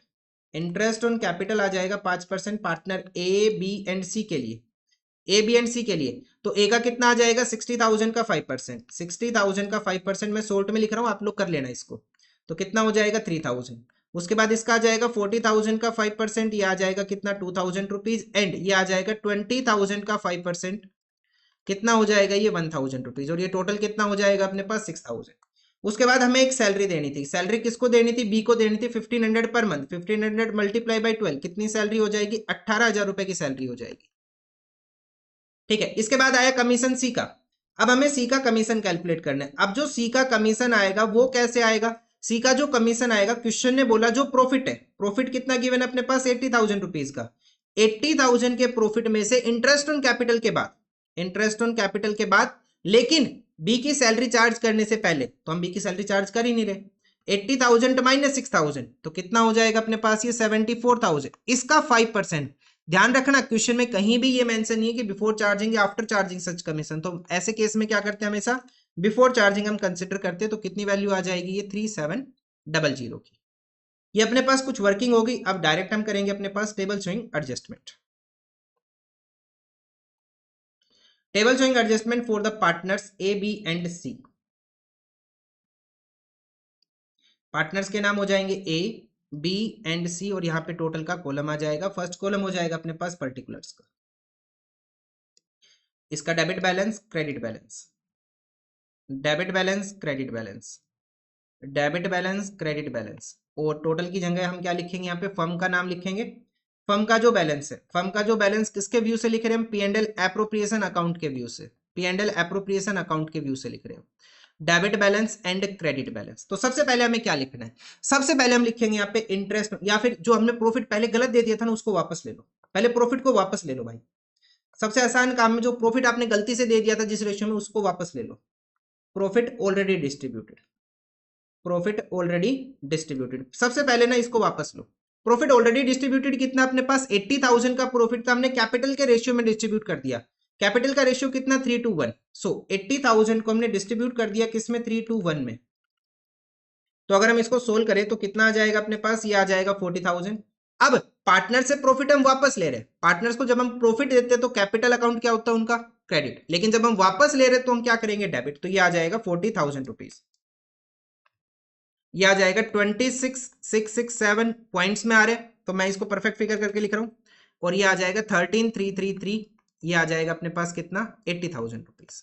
इंटरेस्ट ऑन कैपिटल आ जाएगा 5% पार्टनर ए बी एंड सी के लिए, ए बी एंड सी के लिए। तो ए का कितना आ जाएगा, 60,000 का 5%, 60,000 का 5% मैं शॉर्ट में लिख रहा हूं, आप लोग कर लेना इसको। तो कितना हो जाएगा, 3,000। उसके बाद इसका आ जाएगा 40,000 का 5%, ये आ जाएगा कितना, 2,000 रुपीज, एंड ये आ जाएगा 20,000 का 5%, कितना हो जाएगा, ये 1,000 रुपीज, और ये टोटल कितना हो जाएगा अपने पास, 6,000। उसके बाद हमें एक सैलरी देनी थी, सैलरी किसको देनी थी, बी को देनी थी, 1,500 पर मंथ, 1,500 मल्टीप्लाई बाई 12, कितनी सैलरी हो जाएगी, 18,000 रुपए की सैलरी हो जाएगी, ठीक है। इसके बाद आया कमीशन सी का, अब हमें सी का कमीशन कैलकुलेट करना है। अब जो सी का कमीशन आएगा वो कैसे आएगा, सी का जो कमीशन आएगा, क्वेश्चन ने बोला जो प्रॉफिट है, प्रॉफिट कितना गिवन अपने पास, 80,000 रुपीज का, 80,000 के प्रॉफिट में से इंटरेस्ट ऑन कैपिटल के बाद, इंटरेस्ट ऑन कैपिटल के बाद, लेकिन बी की सैलरी चार्ज करने से पहले, तो हम बी की सैलरी चार्ज कर ही नहीं रहे, 80,000 माइनस 6,000, तो कितना हो जाएगा अपने पास, ये 74,000, इसका 5%। ध्यान रखना क्वेश्चन में कहीं भी ये मेंशन नहीं है कि बिफोर चार्जिंग या आफ्टर चार्जिंग सच कमीशन, तो ऐसे केस में क्या करते हैं, हमेशा बिफोर चार्जिंग हम कंसिडर करते हैं। तो कितनी वैल्यू आ जाएगी, ये 3700 की। ये अपने पास कुछ वर्किंग होगी। अब डायरेक्ट हम करेंगे अपने पास table showing adjustment, table showing adjustment for the partners A B and C. Partners के नाम हो जाएंगे ए बी एंड सी, और यहाँ पे टोटल का कॉलम आ जाएगा। फर्स्ट कॉलम हो जाएगा अपने पास पर्टिकुलर्स का, इसका debit balance, credit balance, debit balance, credit balance, debit balance, credit balance, और टोटल की जगह हम क्या लिखेंगे, यहाँ पे फर्म का नाम लिखेंगे। फर्म का जो बैलेंस है, फर्म का जो बैलेंस किसके व्यू से लिख रहे हैं हम, P and L appropriation account के व्यू से, P and L appropriation account के व्यू से लिख रहे हैं, debit balance and credit balance. तो सबसे पहले हमें क्या लिखना है, सबसे पहले हम लिखेंगे यहाँ पे इंटरेस्ट, या फिर जो हमने प्रॉफिट पहले गलत दे दिया था ना उसको वापस ले लो, पहले प्रॉफिट को वापस ले लो भाई। सबसे आसान काम में जो प्रॉफिट आपने गलती से दे दिया था जिस रेशियो में, उसको वापस ले लो। Profit already distributed, profit already distributed, सबसे पहले ना इसको वापस लो। प्रॉफिट ऑलरेडी डिस्ट्रीब्यूटेड कितना अपने पास, 80,000 का प्रॉफिट था, हमने कैपिटल के रेशियो में डिस्ट्रीब्यूट कर दिया। कैपिटल का रेशियो कितना, 3:1। सो 80,000 को हमने डिस्ट्रीब्यूट कर दिया किसमें, 3:1 में। तो अगर हम इसको सोल्व करें तो कितना आ जाएगा अपने पास, ये आ जाएगा 40,000। अब पार्टनर से प्रॉफिट हम वापस ले रहे हैं, पार्टनर्स को जब हम प्रॉफिट देते हैं तो कैपिटल अकाउंट क्या होता है उनका, क्रेडिट, लेकिन जब हम वापस ले रहे हैं तो हम क्या करेंगे, डेबिट। तो ये आ जाएगा 40,000 रुपीज, ये आ जाएगा 26,667 पॉइंट्स में आ रहे हैं, तो मैं इसको परफेक्ट फिगर करके लिख रहा हूं, और ये आ जाएगा 13,333, ये आ जाएगा अपने पास कितना, 80,000 रुपीज,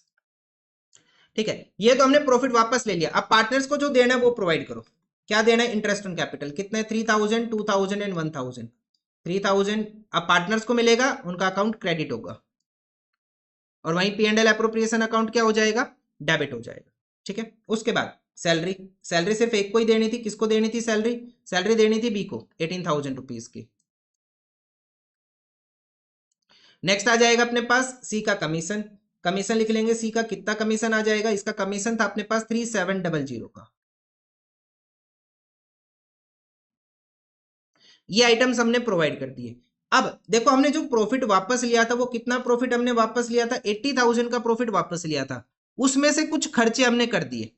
ठीक है। ये तो हमने प्रॉफिट वापस ले लिया। अब पार्टनर्स को जो देना है वो प्रोवाइड करो। क्या देना है, इंटरेस्ट ऑन कैपिटल, कितना है, 3,000, 2,000 एंड 1,000, 3,000। अब पार्टनर्स को मिलेगा, उनका अकाउंट क्रेडिट होगा, और वहीं P and L appropriation account क्या हो जाएगा, डेबिट हो जाएगा, ठीक है। उसके बाद सैलरी, सैलरी सिर्फ एक को ही देनी थी, किसको देनी थी सैलरी, सैलरी देनी थी बी को, 18,000 रुपीज की, नेक्स्ट आ जाएगा अपने पास सी का कमीशन, कमीशन लिख लेंगे सी का कितना कमीशन आ जाएगा, इसका कमीशन था अपने पास 3700 का। ये आइटम्स हमने प्रोवाइड कर दिए। अब देखो हमने जो प्रॉफिट वापस लिया था वो कितना प्रॉफिट हमने वापस लिया था, 80,000 का प्रॉफिट वापस लिया था, उसमें से कुछ खर्चे हमने कर दिए।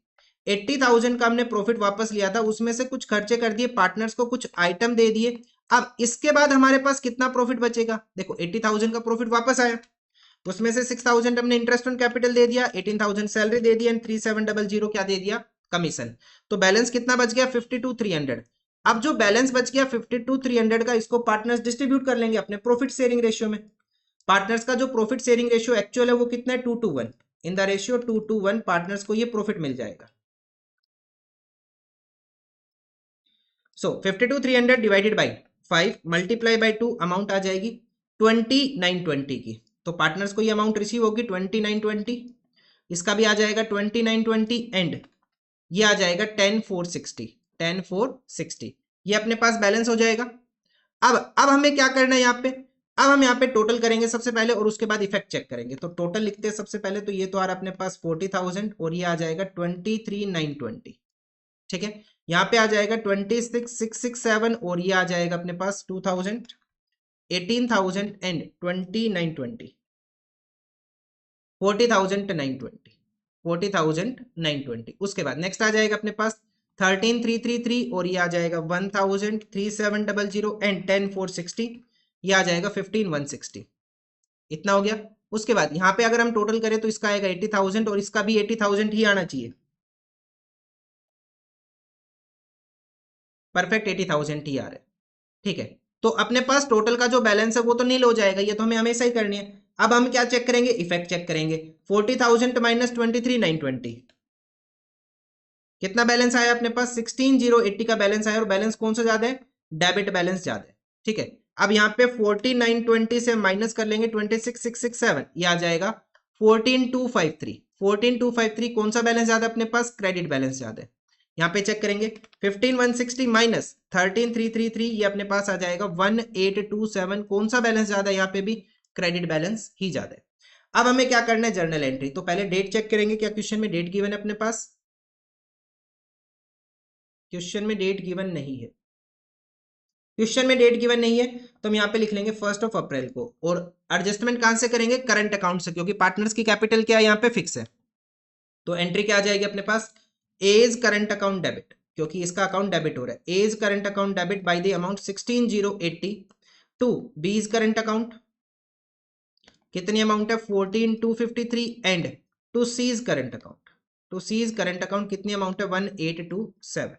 80,000 का हमने प्रॉफिट वापस लिया था, उसमें से कुछ खर्चे कर दिए, पार्टनर्स को कुछ आइटम दे दिए। अब इसके बाद हमारे पास कितना प्रॉफिट बचेगा, देखो 80,000 का प्रॉफिट वापस आया, उसमें से 6,000 हमने इंटरेस्ट ऑन कैपिटल दे दिया, 18,000 सैलरी दे दिया एंड 3700 क्या दे दिया, कमीशन। तो बैलेंस कितना बच गया, 52,300। अब जो बैलेंस बच गया 52,300 का, इसको पार्टनर्स डिस्ट्रीब्यूट कर लेंगे अपने प्रॉफिट शेयरिंग रेशियो में। पार्टनर्स का जो प्रॉफिट शेयरिंग रेशियो एक्चुअल है वो कितना है, 2:1। इन द रेशियो 2:1 पार्टनर्स को ये प्रॉफिट मिल जाएगा। So 52,300 divided by 5 multiply by 2 amount आ जाएगी 2920 की। तो पार्टनर्स को ये अमाउंट रिसीव होगी 2920, इसका भी आ जाएगा 2920 एंड ये आ जाएगा 10,460। ये अपने पास बैलेंस हो जाएगा। अब हमें क्या करना है यहाँ पे, अब हम यहाँ पे टोटल करेंगे सबसे पहले और उसके बाद इफेक्ट चेक करेंगे। तो टोटल लिखते हैं सबसे पहले, तो ये तो आ रहा अपने पास 40,000 और ये आ जाएगा 23,920। ठीक है, यहाँ पे आ जाएगा 26,667 और ये आ जाएगा अपने पास 2,000, 18,000 एंड 2920, 40,920। उसके बाद नेक्स्ट आ जाएगा अपने पास 13,333 और ये आ जाएगा 1,03700 एंड 10,460, ये आ जाएगा 15,160। इतना हो गया। उसके बाद यहाँ पे अगर हम टोटल करें तो इसका आएगा 80,000 और इसका भी 80,000 ही आना चाहिए, परफेक्ट 80,000 ही आ रहा है। ठीक है, तो अपने पास टोटल का जो बैलेंस है वो तो नील हो जाएगा, ये तो हमें हमेशा ही करनी है। अब हम क्या चेक करेंगे, इफेक्ट चेक करेंगे। 40,000 माइनस 23,920, कितना बैलेंस आया अपने पास, 16,080 का बैलेंस आया और बैलेंस कौन सा ज्यादा है, डेबिट बैलेंस ज्यादा है। ठीक है, अब यहाँ पे 4920 से माइनस कर लेंगे 26,667, ये आ जाएगा 14,253। 14,253 कौन सा बैलेंस ज्यादा अपने पास, क्रेडिट बैलेंस ज्यादा है। यहाँ पे चेक करेंगे 15,160 माइनस 13,333, ये अपने पास आ जाएगा 1,827। कौन सा बैलेंस ज्यादा है, यहाँ पे भी क्रेडिट बैलेंस ही ज्यादा है। अब हमें क्या करना है, जर्नल एंट्री। तो पहले डेट चेक करेंगे, क्या क्वेश्चन में डेट गिवन है अपने पास, क्वेश्चन में डेट गिवन नहीं है। क्वेश्चन में डेट गिवन नहीं है तो हम यहाँ पे लिख लेंगे 1 अप्रैल को, और एडजस्टमेंट कहां से करेंगे, करंट अकाउंट से, क्योंकि पार्टनर्स की कैपिटल क्या है यहाँ पे फिक्स है। तो एंट्री क्या आ जाएगी अपने पास, एज करंट अकाउंट डेबिट, क्योंकि इसका अकाउंट डेबिट हो रहा है, as current account debit by the amount 16,080 to B's current account, कितनी अमाउंट है 14,253 and to C's current account, to C's current account कितनी अमाउंट है 1,827।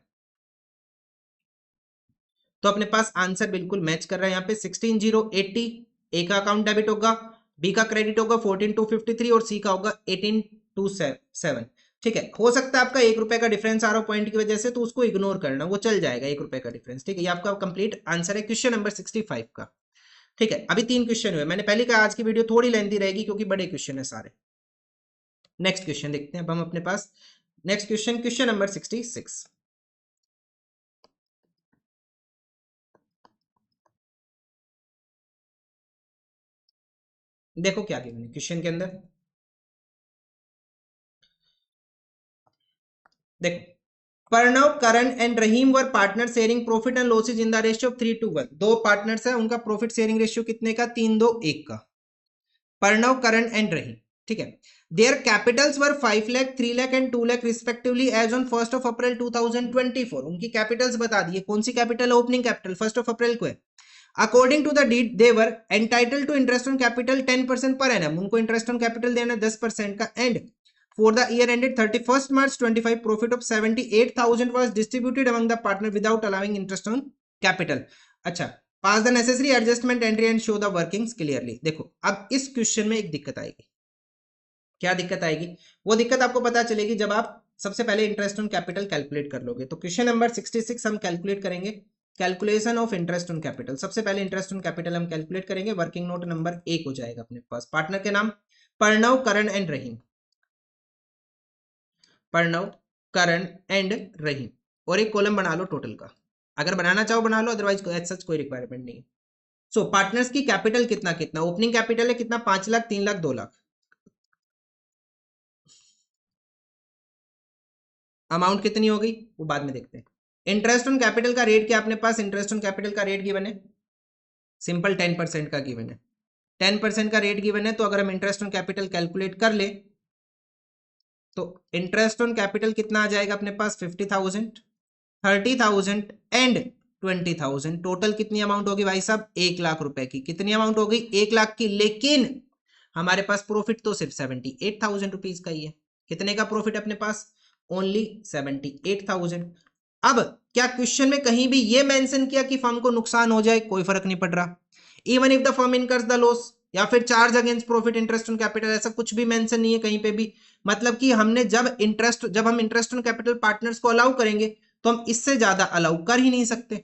तो अपने पास आंसर बिल्कुल मैच कर रहा है, यहाँ पे 16,080 ए का अकाउंट डेबिट होगा, बी का क्रेडिट होगा 14,253 और सी का होगा 18,207। ठीक है, हो सकता है आपका 1 रुपए का डिफरेंस आ रहा हो पॉइंट की वजह से, तो उसको इग्नोर करना, वो चल जाएगा 1 रुपए का डिफरेंस। ठीक है, ये आपका कंप्लीट आंसर है क्वेश्चन नंबर 65 का। ठीक है, अभी 3 क्वेश्चन हुए, मैंने पहले कहा आज की वीडियो थोड़ी लेंथी रहेगी क्योंकि बड़े क्वेश्चन है सारे। नेक्स्ट क्वेश्चन देखते हैं अब हम अपने पास, नेक्स्ट क्वेश्चन, क्वेश्चन नंबर 66। देखो क्या गिवन है क्वेश्चन के अंदर, देखो Pranav, Karan and Rahim were partner sharing profit and losses in the ratio of 3:1। दो पार्टनर्स है, उनका प्रॉफिट शेयरिंग रेशियो कितने का, 3:2:1 का। प्रणव, करण एंड रहीम, ठीक है। Their capitals were 5 lakh, 3 lakh and 2 lakh respectively as on 1 April 2024। उनकी कैपिटल्स बता दिए, कौन सी कैपिटल है, ओपनिंग कैपिटल 1 अप्रैल को है। According to the deed they were entitled to interest on capital 10% per annum, उनको इंटरेस्ट ऑन कैपिटल देना 10% का। And for the year ended 31st March 25, profit of 78,000 was distributed among the partner without allowing interest on capital. अच्छा, pass the necessary adjustment entry and show the workings clearly। देखो अब इस question में एक दिक्कत आएगी, क्या दिक्कत आएगी, वो दिक्कत आपको पता चलेगी जब आप सबसे पहले इंटरेस्ट ऑन कैपिटल कैलकुलेट कर लोगे। तो क्वेश्चन नंबर 66 हम कैलकुलेट करेंगे, calculation of interest on capital. सबसे पहले इंटरेस्ट ऑन कैपिटल हम कैलकुलेट करेंगे, वर्किंग नोट नंबर 1 हो जाएगा अपने पास। पार्टनर के नाम प्रणव, करण एंड रहीम, प्रणव, करण एंड रहीम, और एक कॉलम बना लो टोटल का, अगर बनाना चाहो बना लो, अदरवाइज सच कोई रिक्वायरमेंट नहीं है। सो पार्टनर्स की कैपिटल कितना कितना, ओपनिंग कैपिटल है कितना, 5 लाख, 3 लाख, 2 लाख। अमाउंट कितनी हो गई वो बाद में देखते हैं। इंटरेस्ट ऑन कैपिटल का रेट क्या अपने पास, इंटरेस्ट ऑन कैपिटल का रेट गिवन है, सिंपल 10% का गिवन है, 10% का रेट गिवन है। तो अगर हम इंटरेस्ट ऑन कैपिटल कैलकुलेट कर ले तो इंटरेस्ट ऑन कैपिटल कितना आ जाएगा अपने पास, 50,000, 30,000 एंड 20,000, टोटल कितनी अमाउंट होगी भाई साहब, 1 लाख रुपए की। कितनी अमाउंट हो गई, 1 लाख की, लेकिन हमारे पास प्रॉफिट तो सिर्फ 78,000 रुपीज का ही है। कितने का प्रॉफिट अपने पास, ओनली 78,000। अब क्या क्वेश्चन में कहीं भी ये मेंशन किया कि फर्म को नुकसान हो जाए, कोई फर्क नहीं पड़ रहा। Even if the firm incurs the loss या फिर charge against profit interest on capital, ऐसा कुछ भी मेंशन नहीं है कहीं पे भी। मतलब कि हमने जब हम इंटरेस्ट ऑन कैपिटल पार्टनर्स को अलाउ करेंगे तो हम इससे ज्यादा अलाउ कर ही नहीं सकते।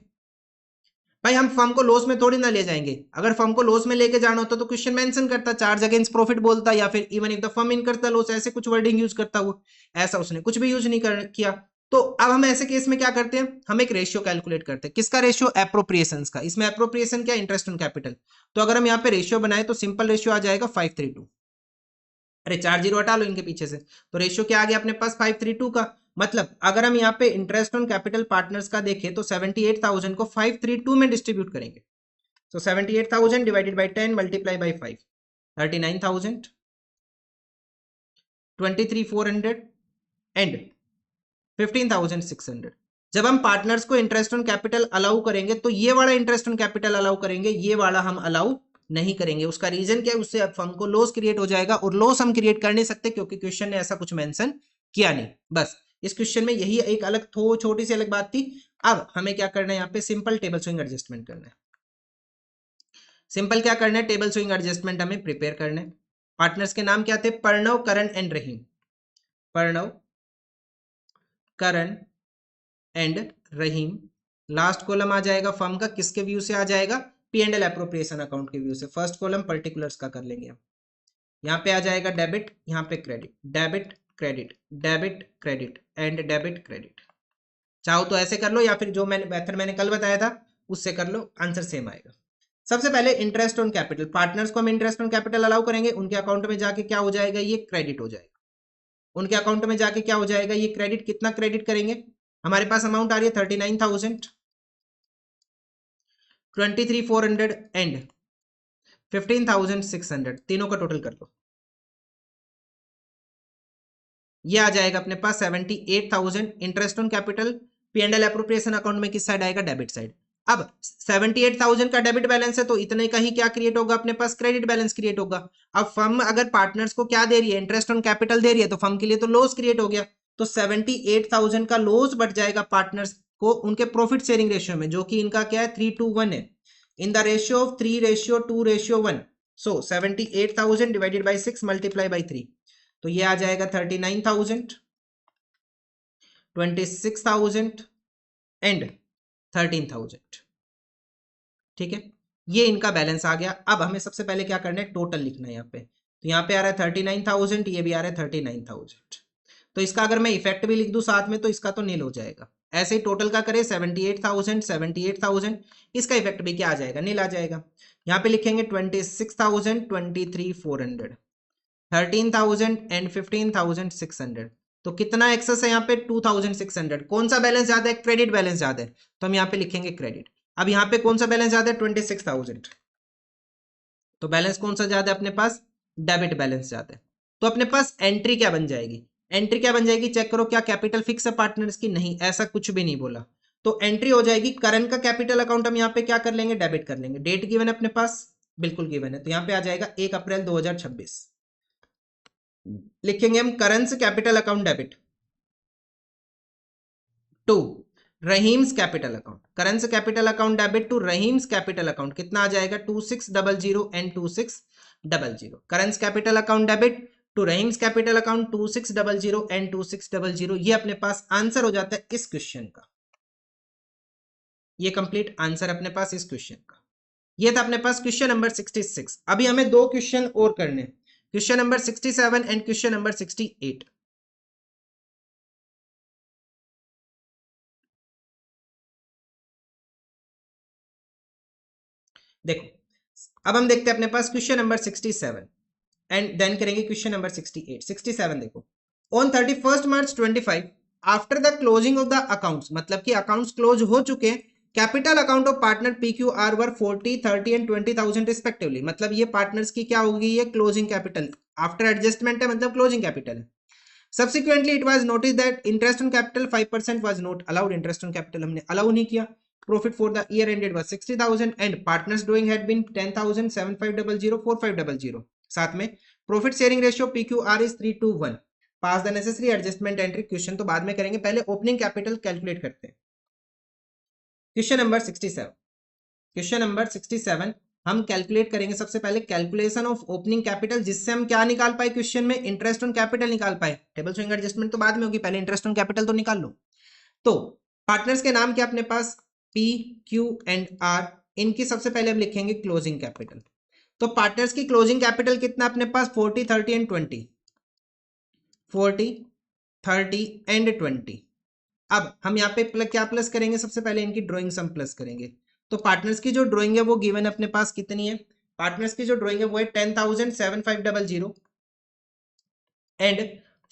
भाई हम फर्म को लॉस में थोड़ी ना ले जाएंगे, अगर फर्म को लॉस में लेके जाना होता तो क्वेश्चन मेंशन करता, चार्ज अगेंस्ट प्रॉफिट बोलता, या फिर even if the firm incurs the loss, ऐसे कुछ वर्डिंग यूज करता हुआ। ऐसा उसने कुछ भी यूज नहीं किया। तो अब हम ऐसे केस में क्या करते हैं, हम एक रेशियो कैलकुलेट करते हैं। किसका रेशियो, एप्रोप्रिएशंस का। इसमें एप्रोप्रिएशन क्या, इंटरेस्ट ऑन कैपिटल। तो अगर हम यहाँ पे रेशियो बनाए तो सिंपल रेशियो आ जाएगा 5:3:2। अरे 4 जीरो हटा लो इनके पीछे से, तो रेशियो क्या आ गया अपने पास, 5:3:2 का। मतलब अगर हम यहाँ पे इंटरेस्ट ऑन कैपिटल पार्टनर्स का देखें तो 78,000 को 5:3:2 में डिस्ट्रीब्यूट करेंगे। So 78,000 divided by 10 multiply by 5, 39,000, 23,400 and 15,600। जब हम पार्टनर्स को इंटरेस्ट ऑन कैपिटल अलाउ करेंगे तो ये वाला इंटरेस्ट ऑन कैपिटल अलाउ करेंगे, ये वाला हम अलाउ नहीं करेंगे। उसका रीजन क्या है, उससे अब फर्म को लॉस क्रिएट हो जाएगा, और लॉस हम क्रिएट कर नहीं सकते क्योंकि क्वेश्चन ने ऐसा कुछ मेंशन किया नहीं। बस इस क्वेश्चन में यही एक अलग छोटी सी अलग बात थी। अब हमें क्या करना है, यहाँ पे सिंपल टेबल स्विंग एडजस्टमेंट करना है। सिंपल क्या करना है, टेबल स्विंग एडजस्टमेंट हमें प्रिपेयर करना है। पार्टनर्स के नाम क्या थे, Pranav, Karan and Rahim. Pranav, Karan and Rahim. Last column आ जाएगा फर्म का, किसके व्यू से आ जाएगा, P and L appropriation account के व्यू से। फर्स्ट कॉलम पर्टिकुलर्स का कर लेंगे हम। यहाँ पे आ जाएगा डेबिट, यहाँ पे credit, debit credit, debit credit and debit credit. चाहो तो ऐसे कर लो या फिर जो मेथड मैंने कल बताया था उससे कर लो, आंसर सेम आएगा। सबसे पहले इंटरेस्ट ऑन कैपिटल, पार्टनर्स को हम इंटरेस्ट ऑन कैपिटल अलाउ करेंगे, उनके अकाउंट में जाके क्या हो जाएगा, ये क्रेडिट हो जाएगा। उनके अकाउंट में जाके क्या हो जाएगा, ये क्रेडिट। कितना क्रेडिट करेंगे, हमारे पास अमाउंट आ रही है 39,000, 23,400 एंड 15,600, तीनों का टोटल कर लो। ये आ जाएगा अपने पास 78,000। Interest on capital P and L appropriation account में किस साइड आएगा, डेबिट साइड। अब 78,000 का डेबिट बैलेंस है तो इतने का ही क्या क्रिएट होगा अपने पास, क्रेडिट बैलेंस क्रिएट होगा। अब फर्म अगर पार्टनर्स को क्या दे रही है, इंटरेस्ट ऑन कैपिटल दे रही है, तो फर्म के लिए तो लॉस क्रिएट हो गया। तो 78,000 का लॉस बढ़ जाएगा पार्टनर्स को उनके प्रॉफिट शेयरिंग रेशियो में, जो कि इनका क्या है, 3:1 है। इन the ratio of 3:2:1। So 78,000 divided by 6 multiply by 3, तो ये आ जाएगा 39,000, 26,000 एंड 13,000। ठीक है, ये इनका बैलेंस आ गया। अब हमें सबसे पहले क्या करना है, टोटल लिखना है यहाँ पे। तो यहाँ पे आ रहा है 39,000, ये भी आ रहा है 39,000। तो इसका अगर मैं इफेक्ट भी लिख दूं साथ में तो इसका तो नील हो जाएगा। ऐसे ही टोटल का करें 78,000, 78,000, इसका इफेक्ट भी क्या आ जाएगा, नील आ जाएगा। यहाँ पे लिखेंगे 26,000, 23,400, 13,000 एंड 15,600। तो कितना एक्सेस है यहाँ पे, 2,600। कौन सा बैलेंस ज्यादा है, क्रेडिट बैलेंस ज्यादा है, तो हम यहाँ पे लिखेंगे क्रेडिट। अब यहाँ पे कौन सा बैलेंस ज्यादा है, 26,000, तो बैलेंस कौन सा ज्यादा है अपने पास, डेबिट बैलेंस ज्यादा है। तो अपने पास एंट्री क्या बन जाएगी, एंट्री क्या बन जाएगी, चेक करो क्या कैपिटल फिक्स है पार्टनर्स की, नहीं, ऐसा कुछ भी नहीं बोला। तो एंट्री हो जाएगी करंट का कैपिटल अकाउंट, हम यहाँ पे क्या कर लेंगे, डेबिट कर लेंगे। डेट गिवन है अपने पास, बिल्कुल गिवन है, तो यहाँ पे आ जाएगा 1 अप्रैल 2026। लिखेंगे हम current capital account debit to Rahim's capital account, current capital account debit to Rahim's capital account. कितना आ जाएगा, 2600 and 2600। Current capital account debit to Rahim's capital account 2600 and 2600। ये अपने पास आंसर हो जाता है इस क्वेश्चन का। ये कंप्लीट आंसर अपने पास इस क्वेश्चन का। ये था अपने पास क्वेश्चन नंबर 66। अभी हमें दो क्वेश्चन और करने, question number 67 and question number 68। देखो अब हम देखते हैं अपने पास क्वेश्चन नंबर 67 एंड देन करेंगे क्वेश्चन नंबर 68। 67 देखो, on 31 March 25 after the closing of the accounts, मतलब कि अकाउंट्स क्लोज हो चुके हैं, capital account of partner P Q R were 40, 30 and 20,000 respectively. मतलब ये पार्टनर्स की क्या होगी, ये क्लोजिंग कैपिटल आफ्टर एडजस्टमेंट है, मतलब क्लोजिंग कैपिटल है। Subsequently, it was noticed that interest on capital 5% was not allowed. Interest on capital हमने allow नहीं किया. Profit for the year ended was 60,000 and partners drawing had been 10,000 7500 4500. साथ में profit sharing ratio PQR is 3:1. Pass the necessary adjustment entry. Question तो बाद में करेंगे, पहले ओपनिंग कैपिटल कैलकुलेट करते हैं। Question number 67। क्वेश्चन नंबर 67 हम कैलकुलेट करेंगे सबसे पहले कैलकुलेशन ऑफ ओपनिंग कैपिटल, जिससे हम क्या निकाल पाए क्वेश्चन में, इंटरेस्ट ऑन कैपिटल निकाल पाए। टेबल स्विंग एडजस्टमेंट तो बाद में होगी, पहले इंटरेस्ट ऑन कैपिटल तो निकाल लो। तो पार्टनर्स के नाम क्या अपने पास, पी क्यू एंड आर, इनकी सबसे पहले हम लिखेंगे क्लोजिंग कैपिटल। तो पार्टनर्स की क्लोजिंग कैपिटल कितना अपने पास, 40, 30 एंड 20, 40, 30 एंड 20। अब हम यहाँ पे क्या प्लस करेंगे, सबसे पहले इनकी ड्रॉइंग सम प्लस करेंगे। तो पार्टनर्स की जो ड्राइंग है वो गिवन अपने पास कितनी है, पार्टनर्स की जो ड्राइंग है वो है 10,7500 एंड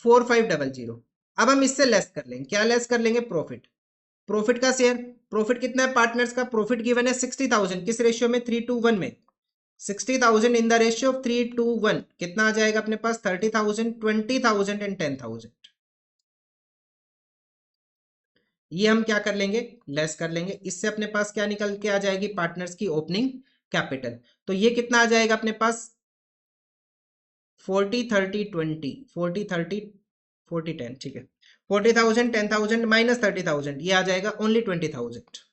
4500। अब हम इससे लेस कर लेंगे, क्या लेस कर लेंगे, प्रॉफिट। प्रॉफिट का शेयर, प्रॉफिट कितना है पार्टनर्स का, प्रॉफिट गिवन है 60,000, किस रेशियो में, 3:1 में। 60,000 इन द रेशियो ऑफ 3:1 कितना आ जाएगा अपने पास, 30,000, 20,000 एंड 10,000। ये हम क्या कर लेंगे, लेस कर लेंगे। इससे अपने पास क्या निकल के आ जाएगी, पार्टनर्स की ओपनिंग कैपिटल। तो ये कितना आ जाएगा अपने पास, 40, 30, 20, 40, 30, 40, 10, ठीक है। 40,000, 10,000 माइनस 30,000, ये आ जाएगा ओनली 20,000।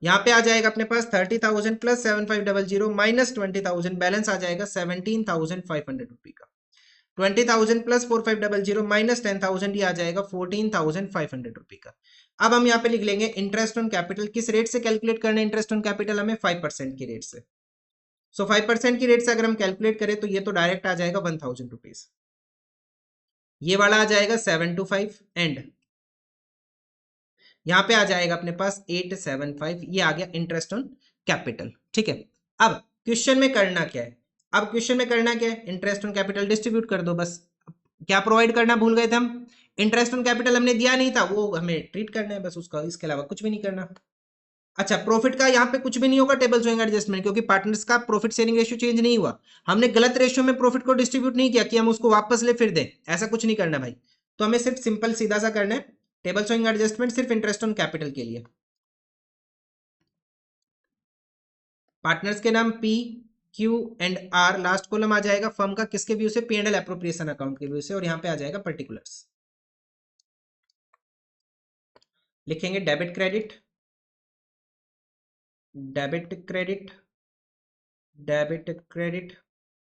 यहाँ पे आ जाएगा अपने पास 30,000 प्लस 7500 माइनस 20,000, बैलेंस आ जाएगा 17,500 रुपये का। 20,000 प्लस 4500 माइनस 10,000, ये आ जाएगा 14,500 रुपये का। अब हम यहाँ पे लिख लेंगे इंटरेस्ट ऑन कैपिटल, किस रेट से कैलकुलेट करना है इंटरेस्ट ऑन कैपिटल, हमें 5% की रेट से। सो 5% की रेट से अगर हम कैलकुलेट करें तो ये तो डायरेक्ट आ जाएगा 1,000 रुपीज, ये वाला आ जाएगा 725 एंड यहाँ पे आ जाएगा अपने पास 875, ये आ गया इंटरेस्ट ऑन कैपिटल। ठीक है, अब क्वेश्चन में करना क्या है, अब क्वेश्चन में करना क्या है, इंटरेस्ट ऑन कैपिटल डिस्ट्रीब्यूट कर दो बस। क्या प्रोवाइड करना भूल गए थे हम, इंटरेस्ट ऑन कैपिटल हमने दिया नहीं था, वो हमें ट्रीट करना है बस उसका, इसके अलावा कुछ भी नहीं करना। अच्छा, प्रॉफिट का यहाँ पे कुछ भी नहीं होगा टेबल शोइंग एडजस्टमेंट, क्योंकि पार्टनर्स का प्रॉफिट शेयरिंग रेशियो चेंज नहीं हुआ, हमने गलत रेशियो में प्रॉफिट को डिस्ट्रीब्यूट नहीं किया कि हम उसको वापस ले फिर दें, ऐसा कुछ नहीं करना भाई। तो हमें सिर्फ सिंपल सीधा सा करना है, टेबल शोइंग एडजस्टमेंट सिर्फ इंटरेस्ट ऑन कैपिटल के लिए। पार्टनर्स के नाम P Q and R, last column आ जाएगा फर्म का किसके व्यू से, P&L एप्रोप्रिएशन अकाउंट के व्यू से, और यहाँ पे आ जाएगा पर्टिकुलर्स। लिखेंगे debit credit, debit credit, debit credit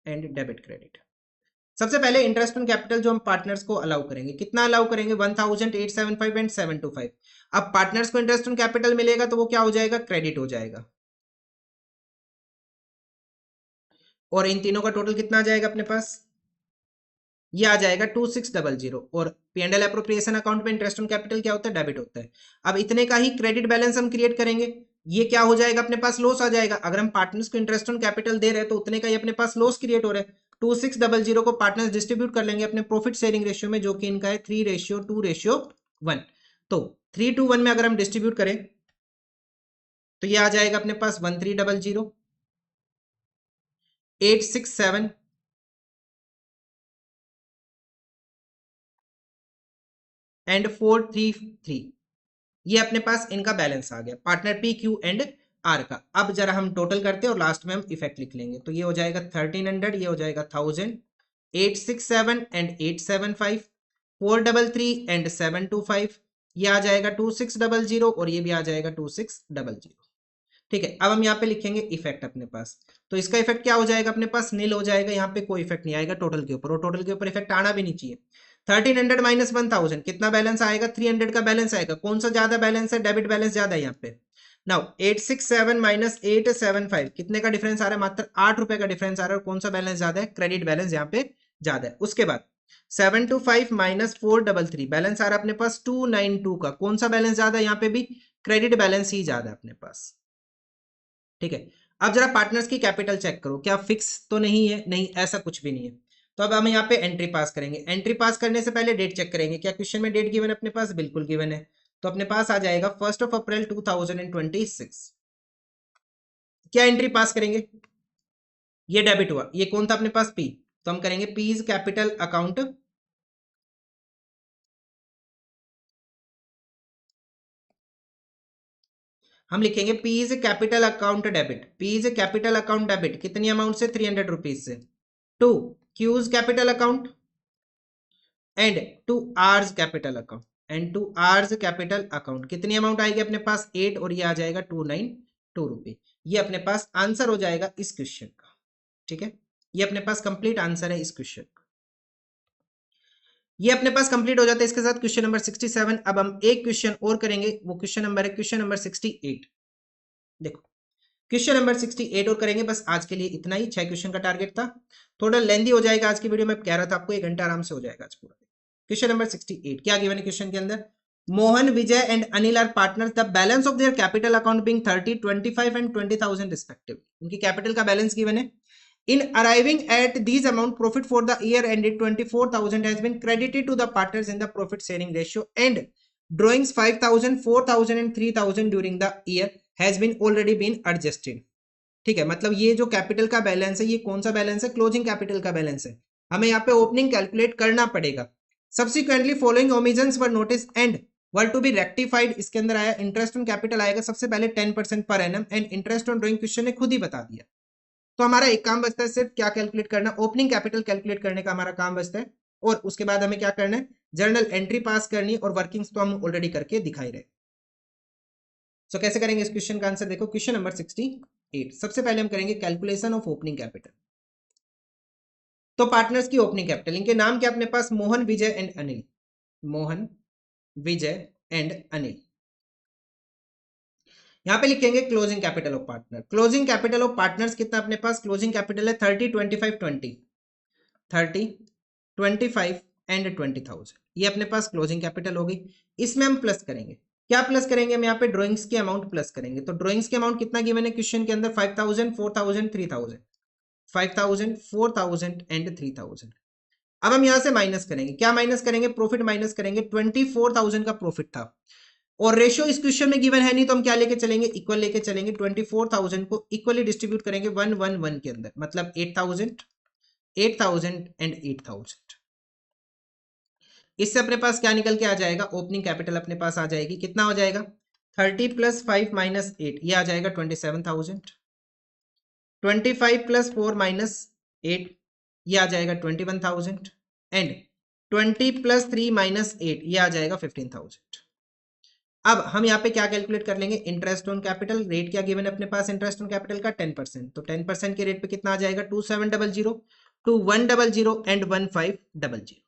and debit credit. सबसे पहले इंटरेस्ट ऑन कैपिटल जो हम पार्टनर्स को अलाउ करेंगे, कितना अलाउ करेंगे, 1,875 एंड 725। अब पार्टनर्स को इंटरेस्ट ऑन कैपिटल मिलेगा तो वो क्या हो जाएगा, क्रेडिट हो जाएगा, और इन तीनों का टोटल कितना आ जाएगा अपने पास, ये आ जाएगा 2600। और P&L एप्रोप्रिएशन अकाउंट में इंटरेस्ट ऑन कैपिटल क्या होता है, डेबिट होता है। अब इतने का ही क्रेडिट बैलेंस हम क्रिएट करेंगे, ये क्या हो जाएगा अपने पास, लॉस आ जाएगा। अगर हम पार्टनर्स को इंटरेस्ट ऑन कैपिटल दे रहे हैं तो उतने का ही अपने पास लॉस क्रिएट हो रहा है। 2600 को पार्टनर्स डिस्ट्रीब्यूट कर लेंगे अपने प्रॉफिट शेयरिंग रेशियो में, जो कि इनका है 3:2:1। तो 3:1 में अगर हम डिस्ट्रीब्यूट करें तो ये आ जाएगा अपने पास 1300, 867 एंड 433, ये अपने पास इनका बैलेंस आ गया partner P Q and R का। अब जरा हम टोटल करते हैं और लास्ट में हम इफेक्ट लिख लेंगे, तो ये हो जाएगा 1300, ये हो जाएगा 1000, 867 एंड 875, 433 एंड 725, ये आ जाएगा 2600 और ये भी आ जाएगा 2600। ठीक है, अब हम यहाँ पे लिखेंगे इफेक्ट अपने पास, तो इसका इफेक्ट क्या हो जाएगा अपने पास, नील हो जाएगा, यहाँ पे कोई इफेक्ट नहीं आएगा टोटल के ऊपर, और टोटल के ऊपर इफेक्ट आना भी नहीं चाहिए। 1300 माइनस 1000 कितना बैलेंस आएगा, 300 का बैलेंस आएगा। कौन सा ज्यादा बैलेंस है, डेबिट बैलेंस ज्यादा है यहाँ पे। नाउ 867 माइनस 875 कितने का डिफरेंस आ रहा है, मात्र 8 रुपए का डिफरेंस आ रहा है, और कौन सा बैलेंस ज्यादा है, क्रेडिट बैलेंस यहाँ पे ज्यादा है। उसके बाद 725 माइनस 433 बैलेंस आ रहा है अपने पास 292 का, कौन सा बैलेंस ज्यादा है यहाँ पे भी, क्रेडिट बैलेंस ही ज्यादा है अपने पास। ठीक है, अब जरा पार्टनर्स की कैपिटल चेक करो, क्या फिक्स तो नहीं है? नहीं, ऐसा कुछ भी नहीं है। तो अब हम यहाँ पे एंट्री पास करेंगे। एंट्री पास करने से पहले डेट चेक करेंगे, क्या क्वेश्चन में डेट गिवन है अपने पास? बिल्कुल गिवन है। तो अपने पास आ जाएगा 1 अप्रैल 2026। क्या एंट्री पास करेंगे? ये डेबिट हुआ, ये कौन था अपने पास? पी। तो हम करेंगे पीज कैपिटल अकाउंट, हम लिखेंगे P's capital account debit. P's capital account debit कितनी अमाउंट से? 300 रुपीज से। To Q's capital account and to R's capital account, and to R's capital account कितनी अमाउंट आएगी अपने पास? 8, और ये आ जाएगा 292 रुपए। ये अपने पास आंसर हो जाएगा इस क्वेश्चन का। ठीक है, ये अपने पास कंप्लीट आंसर है इस क्वेश्चन का। ये अपने पास कंप्लीट हो जाता है इसके साथ क्वेश्चन नंबर 67। अब हम एक क्वेश्चन और करेंगे, वो क्वेश्चन नंबर है क्वेश्चन नंबर 68। देखो क्वेश्चन नंबर 68 और करेंगे। बस आज के लिए इतना ही, 6 क्वेश्चन का टारगेट था, थोड़ा लेंदी हो जाएगा आज की वीडियो में, कह रहा था आपको 1 घंटा आराम से हो जाएगा आज पूरा। क्वेश्चन नंबर 68 क्या गिवन है क्वेश्चन के अंदर? Mohan, Vijay and Anil are partners, the balance of their capital account being 30, 25 and 20,000 रिस्पेक्टिवली। उनकी कैपिटल का बैलेंस गिवन है। In arriving at these amount, profit for the year ended 24,000 has been credited to the partners in the profit sharing ratio, and drawings 5,000, 4,000 and 3,000 during the year has been already been adjusted। ठीक है, मतलब ये जो capital का balance है, ये कौन सा बैलेंस है? क्लोजिंग कैपिटल का बैलेंस है। हमें यहाँ पे ओपनिंग कैलकुलेट करना पड़ेगा। Subsequently following omissions were notice and were to be rectified. इसके अंदर आया इंटरेस्ट ऑन कैपिटल आएगा सबसे पहले 10% per annum, and interest on drawing question ने खुद ही बता दिया। तो हमारा एक काम बचता है, सिर्फ क्या कैलकुलेट करना? ओपनिंग कैपिटल कैलकुलेट करने का हमारा काम बचता है, और उसके बाद हमें क्या करना है? जर्नल एंट्री पास करनी है, और वर्किंग्स तो हम ऑलरेडी करके दिखाई रहे। सो कैसे करेंगे इस क्वेश्चन का आंसर? देखो क्वेश्चन नंबर 68, सबसे पहले हम करेंगे कैलकुलेशन ऑफ ओपनिंग कैपिटल। तो पार्टनर्स की ओपनिंग कैपिटल, इनके नाम क्या अपने पास? मोहन, विजय एंड अनिल। मोहन, विजय एंड अनिल। यहां पे लिखेंगे closing capital of partner. Closing capital of partners कितना अपने पास? क्लोजिंग कैपिटल है 30, 25, 20। 30, 25 एंड 20,000, ये अपने पास क्लोजिंग कैपिटल हो गई। इसमें हम प्लस करेंगे, क्या प्लस करेंगे? हम यहाँ पे ड्रॉइंग्स की अमाउंट प्लस करेंगे। तो ड्रॉइंग्स की अमाउंट कितना गिवन है क्वेश्चन के अंदर? 5,000, 4,000, 3,000। 5,000, 4,000 एंड 3,000। अब हम यहां से माइनस करेंगे, क्या माइनस करेंगे? प्रॉफिट माइनस करेंगे। 24,000 का प्रॉफिट था, और रेशियो इस क्वेश्चन में गिवन है नहीं, तो हम क्या लेके चलेंगे? इक्वल लेके चलेंगे। 24,000 को इक्वली डिस्ट्रीब्यूट करेंगे 1, 1, 1 के अंदर, मतलब 8,000, 8,000 एंड 8,000। इससे अपने पास क्या निकल के आ जाएगा? ओपनिंग कैपिटल अपने पास आ जाएगी, कितना हो जाएगा? 30 + 5 - 8, ये आ जाएगा 27,000। 25 + 4 - 8, ये आ जाएगा 21,000, एंड 20 + 3 - 8, ये आ जाएगा 15,000। अब हम यहाँ पे क्या कैलकुलेट कर लेंगे? Interest on capital. रेट क्या गिवन है अपने पास इंटरेस्ट ऑन कैपिटल का? 10%। तो 10% के रेट पे कितना आ जाएगा? 2700, 2100 एंड 1500।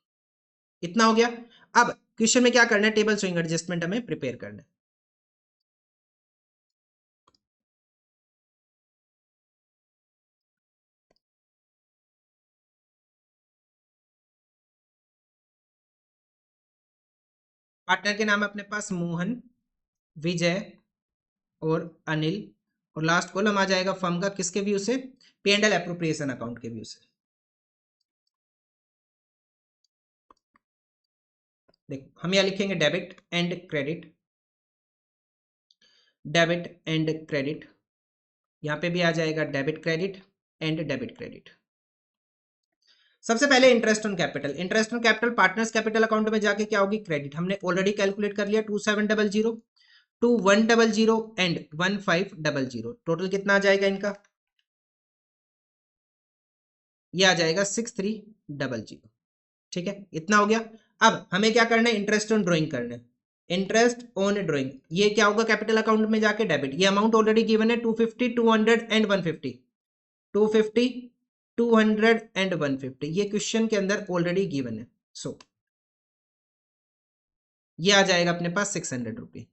इतना हो गया। अब क्वेश्चन में क्या करना है? टेबल शोइंग एडजस्टमेंट हमें प्रिपेयर करना है। पार्टनर के नाम अपने पास मोहन, विजय और अनिल, और लास्ट कॉलम आ जाएगा फर्म का, किसके व्यू से? P&L एप्रोप्रिएशन अकाउंट के व्यू से। देखो हम यहां लिखेंगे debit and credit, debit and credit. यहां पे भी आ जाएगा debit credit and debit credit. सबसे पहले interest on capital. Interest on capital partners capital account में जाके क्या होगी? क्रेडिट। हमने ऑलरेडी कैलकुलेट कर लिया, 2700, 2100 एंड 1500। टोटल कितना आ जाएगा इनका? ये आ जाएगा 6300। ठीक है, इतना हो गया। अब हमें क्या करना है? इंटरेस्ट ऑन ड्रॉइंग करना है। इंटरेस्ट ऑन ड्रॉइंग, ये क्या होगा? कैपिटल अकाउंट में जाके डेबिट। ये अमाउंट ऑलरेडी गिवन है 250, 200 एंड 150। 250, 200 एंड 150, ये क्वेश्चन के अंदर ऑलरेडी गिवन है। सो ये आ जाएगा अपने पास 600 रुपये।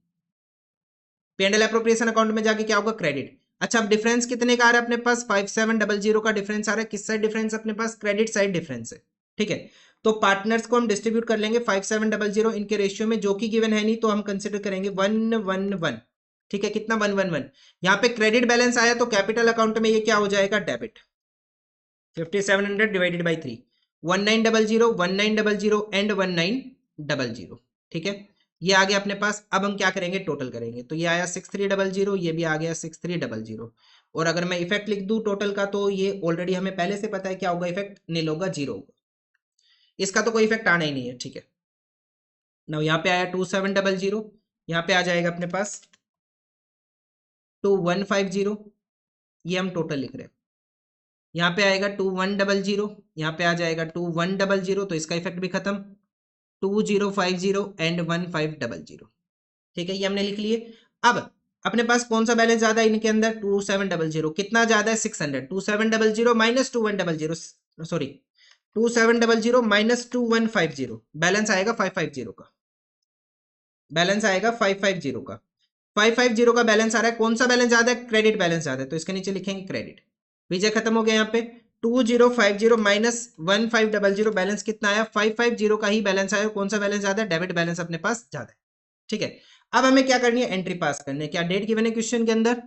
P&L एप्रोप्रिएशन अकाउंट में जाके क्या होगा? क्रेडिट। अच्छा, अब डिफरेंस कितने का आ रहा है अपने पास? 5700 का डिफरेंस आ रहा है। किस साइड डिफरेंस अपने पास? क्रेडिट साइड डिफरेंस है। ठीक है, तो पार्टनर्स को हम डिस्ट्रीब्यूट कर लेंगे 5700 इनके रेशियो में, जो कि गिवन है नहीं, तो हम कंसिडर करेंगे 1, 1, 1। ठीक है, कितना 111। यहाँ पे क्रेडिट बैलेंस आया तो कैपिटल अकाउंट में ये क्या हो जाएगा, डेबिट। 5700 divided by 3, 1900 1900 and 1900। ठीक है, ये आ गया अपने पास। अब हम क्या करेंगे, टोटल करेंगे। तो ये आया 6300, ये भी आ गया 6300। और अगर मैं इफेक्ट लिख दूं टोटल का, तो ये ऑलरेडी हमें पहले से पता है क्या होगा, इफेक्ट नील होगा, 0 होगा, इसका तो कोई इफेक्ट आना ही नहीं है। ठीक है, ना यहाँ पे आया 2700, यहाँ पे आ जाएगा अपने पास 2150, ये हम टोटल लिख रहे हैं। यहाँ पे आएगा 2100, यहाँ पे आ जाएगा 2100, तो इसका इफेक्ट भी खत्म। 2050 एंड 1500। ठीक है, ये हमने लिख लिए। अब अपने पास कौन सा बैलेंस ज्यादा है इनके अंदर, 2700। कितना ज्यादा है, 600। 2700 माइनस 2100, सॉरी 2700 माइनस 2150, बैलेंस आएगा 550 का। बैलेंस आएगा 550 का। 550 का बैलेंस आ रहा है। कौन सा बैलेंस ज्यादा है, क्रेडिट बैलेंस ज्यादा है, तो इसके नीचे लिखेंगे क्रेडिट। विजय खत्म हो गया। यहाँ पे 2050 माइनस 1500, बैलेंस कितना आया, 550 का ही बैलेंस आया। कौन सा बैलेंस ज्यादा है, डेबिट बैलेंस अपने पास ज्यादा है। ठीक है, अब हमें क्या करनी है, एंट्री पास करनी है। क्या डेट गिवन है क्वेश्चन के अंदर,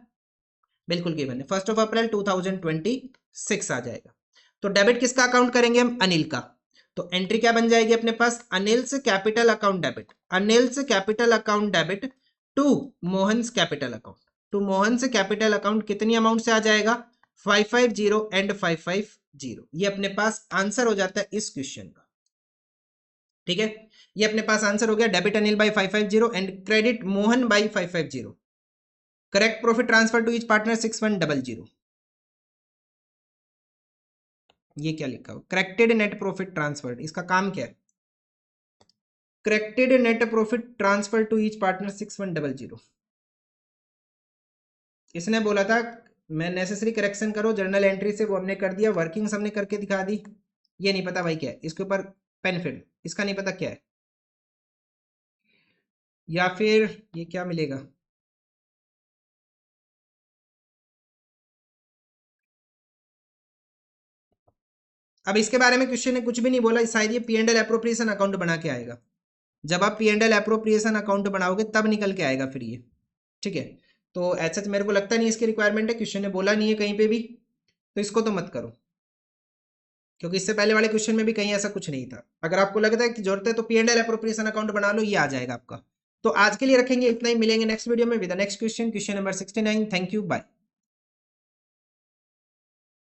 बिल्कुल गिवन है, 1 अप्रैल 2026 आ जाएगा। तो डेबिट किसका अकाउंट करेंगे हम, अनिल का। तो एंट्री क्या बन जाएगी अपने पास, Anil's capital account debit, Anil's capital account debit to Mohan's capital account. To Mohan's capital account कितनी अमाउंट से आ जाएगा, 550 एंड 550। ये अपने पास आंसर हो जाता है इस क्वेश्चन का। ठीक है, ये अपने पास आंसर हो गया, debit Anil by 550 and credit Mohan by 550। Correct profit transfer to each partner 6100। ये क्या लिखा हो, करेक्टेड नेट प्रॉफिट ट्रांसफर, इसका काम क्या है, corrected net profit transfer to each partner 6100। इसने बोला था मैं नेसेसरी करेक्शन करो जर्नल एंट्री से, वो हमने कर दिया, वर्किंग्स हमने करके दिखा दी। ये नहीं पता भाई क्या है, इसके ऊपर बेनिफिट इसका नहीं पता क्या है, या फिर ये क्या मिलेगा, अब इसके बारे में क्वेश्चन ने कुछ भी नहीं बोला। शायद ये P and L appropriation account बना के आएगा। जब आप P and L appropriation account बनाओगे तब निकल के आएगा फिर ये। ठीक है, तो ऐसा मेरे को लगता नहीं इसकी रिक्वायरमेंट है, क्वेश्चन ने बोला नहीं है कहीं पे भी, तो इसको तो मत करो, क्योंकि इससे पहले वाले क्वेश्चन में भी कहीं ऐसा कुछ नहीं था। अगर आपको लगता है कि जरूरत है तो P and L appropriation account बना लो, ये आ जाएगा आपका। तो आज के लिए रखेंगे इतना ही, मिलेंगे नेक्स्ट वीडियो में with next question, question number 69। Thank you, bye.